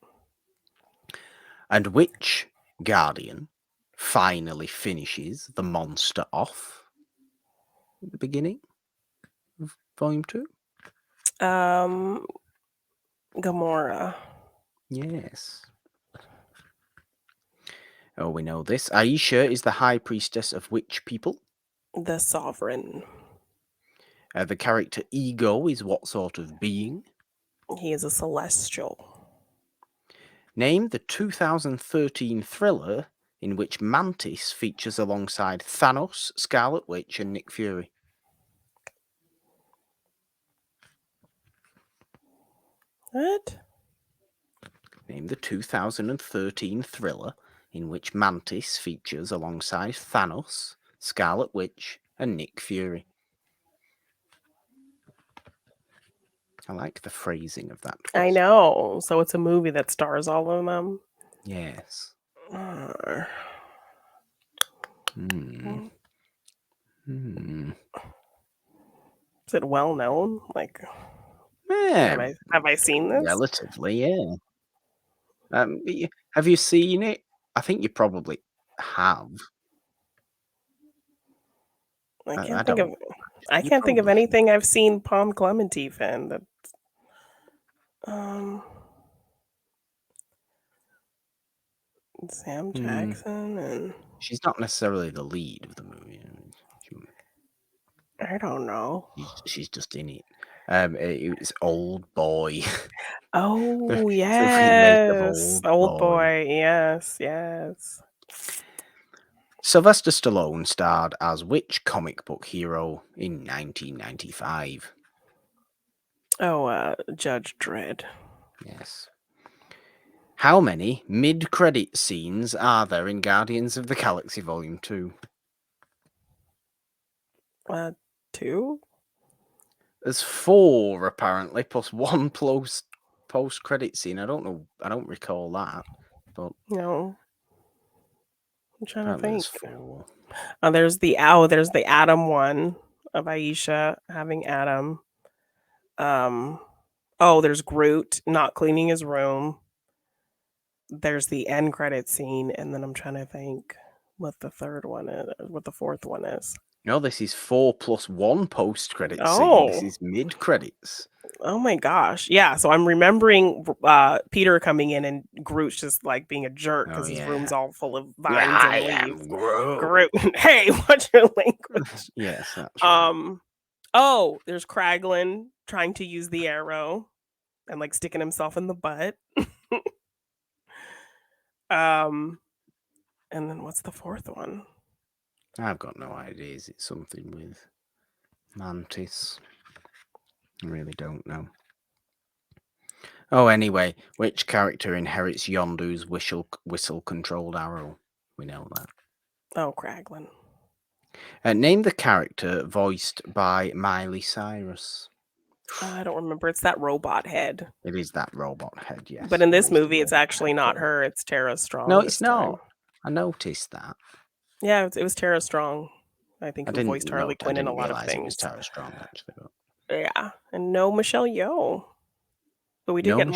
And which Guardian finally finishes the monster off at the beginning of Volume 2? Gamora. Yes. Oh, we know this. Aisha is the high priestess of which people? The Sovereign. The character Ego is what sort of being? He is a celestial. Name the 2013 thriller in which Mantis features alongside Thanos, Scarlet Witch, and Nick Fury. What? Name the 2013 thriller in which Mantis features alongside Thanos, Scarlet Witch, and Nick Fury. I like the phrasing of that question. I know. So it's a movie that stars all of them? Yes. Is it well known? Like, Yeah, have I seen this? relatively, yeah. Have you seen it? I think you probably have. I can't think of anything I've seen Palm Clementif in. That Sam Jackson and she's not necessarily the lead of the movie. I don't know. She's just in it. It's Old Boy. Oh the remake of Old Boy. Yes. Sylvester Stallone starred as which comic book hero in 1995? Oh, Judge Dredd. Yes. How many mid-credit scenes are there in Guardians of the Galaxy Volume 2? 2? There's 4 apparently, plus 1 post-credit scene. I don't know. I don't recall that, but no. I'm trying to think. There's 4. There's the Adam one of Aisha having Adam. There's Groot not cleaning his room. There's the end credit scene, and then I'm trying to think what the third one is, what the fourth one is. No, this is 4 plus 1 post-credit scene. This is mid-credits. Oh my gosh. Yeah, so I'm remembering Peter coming in and Groot's just like being a jerk because his room's all full of vines and leaves. Groot. Hey, what's your language? Yes, that's right. There's Kraglin trying to use the arrow and like sticking himself in the butt. And then what's the fourth one? I've got no idea. Is it something with Mantis? I really don't know. Oh, anyway, which character inherits Yondu's whistle-controlled arrow? We know that. Oh, Kraglin. Name the character voiced by Miley Cyrus I don't remember. It's that robot head. It is that robot head, yes. But in this movie, it's actually not her. It's Tara Strong. No, it's not. I noticed that. Yeah, it was Tara Strong. I think who voiced Harley Quinn in a lot of things. It was Tara Strong, actually. But... Yeah, and no Michelle Yeoh. But we did get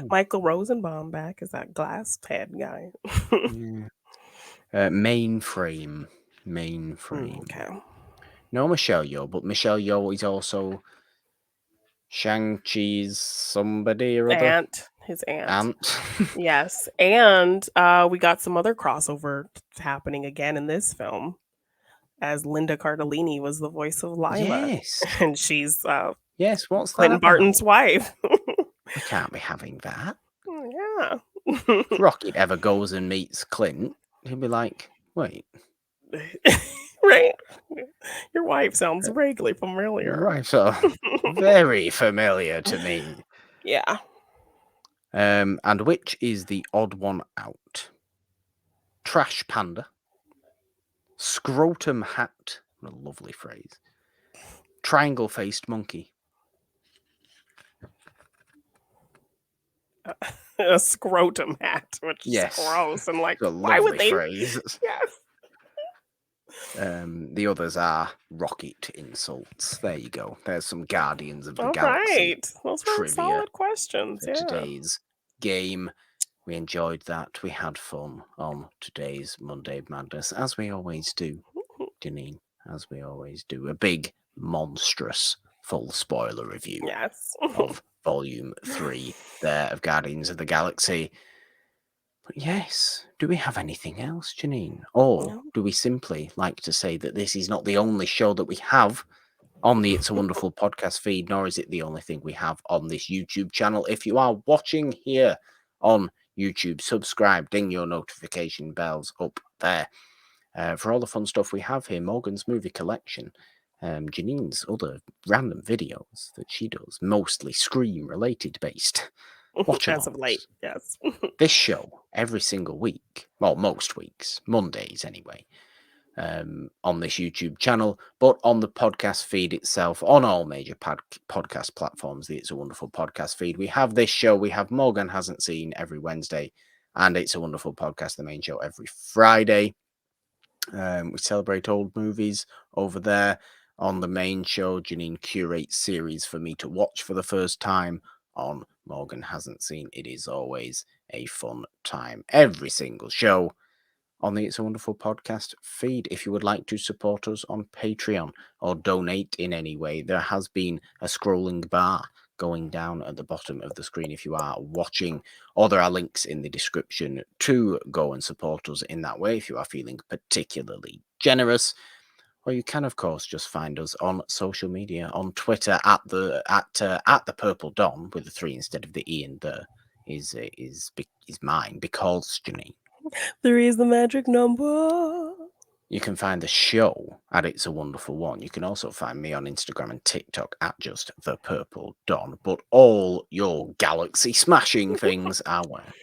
Michael Rosenbaum back as that glass head guy. Yeah. Mainframe. Okay. No Michelle Yeoh, but Michelle Yeoh is also Shang-Chi's somebody or other. His aunt. Yes. And we got some other crossover happening again in this film, as Linda Cardellini was the voice of Lila. Yes. And she's yes, what's Clinton Barton's wife. We can't be having that. Yeah. If Rocket ever goes and meets Clint, he'll be like, wait. Right? Your wife sounds vaguely familiar. Right, so very familiar to me. Yeah. And which is the odd one out? Trash Panda. Scrotum Hat. What a lovely phrase. Triangle-faced monkey. A scrotum hat, which is gross. And like, why would they? Phrase. Yes. The others are rocket insults. There you go. There's some Guardians of the Galaxy. Right. Those were solid questions. For today's game. We enjoyed that. We had fun on today's Monday Madness, as we always do, Jeannine, as we always do. A big, monstrous, full spoiler review of Volume 3 there of Guardians of the Galaxy. But yes, do we have anything else, Jeannine? Or do we simply like to say that this is not the only show that we have on the It's a Wonderful podcast feed, nor is it the only thing we have on this YouTube channel? If you are watching here on YouTube, subscribe, ding your notification bells up there for all the fun stuff we have here. Morgan's movie collection, Jeannine's other random videos that she does, mostly Scream related based. Watch as of late, yes. This show every single week, well, most weeks, Mondays anyway, on this YouTube channel, but on the podcast feed itself, on all major podcast platforms, the It's a Wonderful podcast feed. We have this show, we have Morgan Hasn't Seen every Wednesday, and It's a Wonderful podcast, the main show, every Friday. We celebrate old movies over there. On the main show, Jeannine curates series for me to watch for the first time. On Morgan Hasn't Seen, it is always a fun time. Every single show on the It's a Wonderful podcast feed. If you would like to support us on Patreon or donate in any way, there has been a scrolling bar going down at the bottom of the screen if you are watching, or there are links in the description to go and support us in that way if you are feeling particularly generous. Or you can, of course, just find us on social media, on Twitter at the Purple Dawn with the 3 instead of the E, and the is mine because Jeannine. 3 is the magic number. You can find the show at It's a Wonderful One. You can also find me on Instagram and TikTok at just the Purple Dawn. But all your galaxy smashing things are where?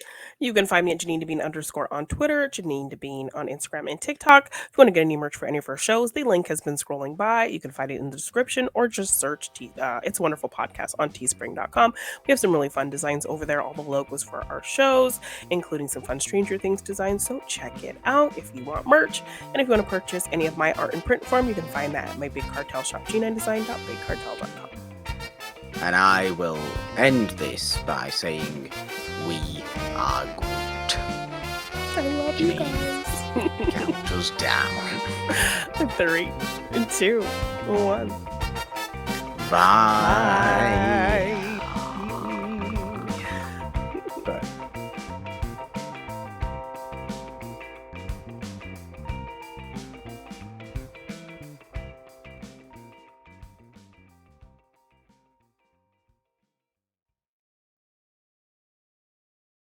You can find me at Jeannine Devine _ on Twitter, Jeannine Devine on Instagram and TikTok. If you want to get any merch for any of our shows, the link has been scrolling by. You can find it in the description or just search It's a Wonderful Podcast on teespring.com. We have some really fun designs over there, all the logos for our shows, including some fun Stranger Things designs. So check it out if you want merch. And if you want to purchase any of my art in print form, you can find that at my Big Cartel shop, g9design.bigcartel.com. And I will end this by saying, we are good. I love you guys. Count us down. 3, 2, 1. Bye. Bye.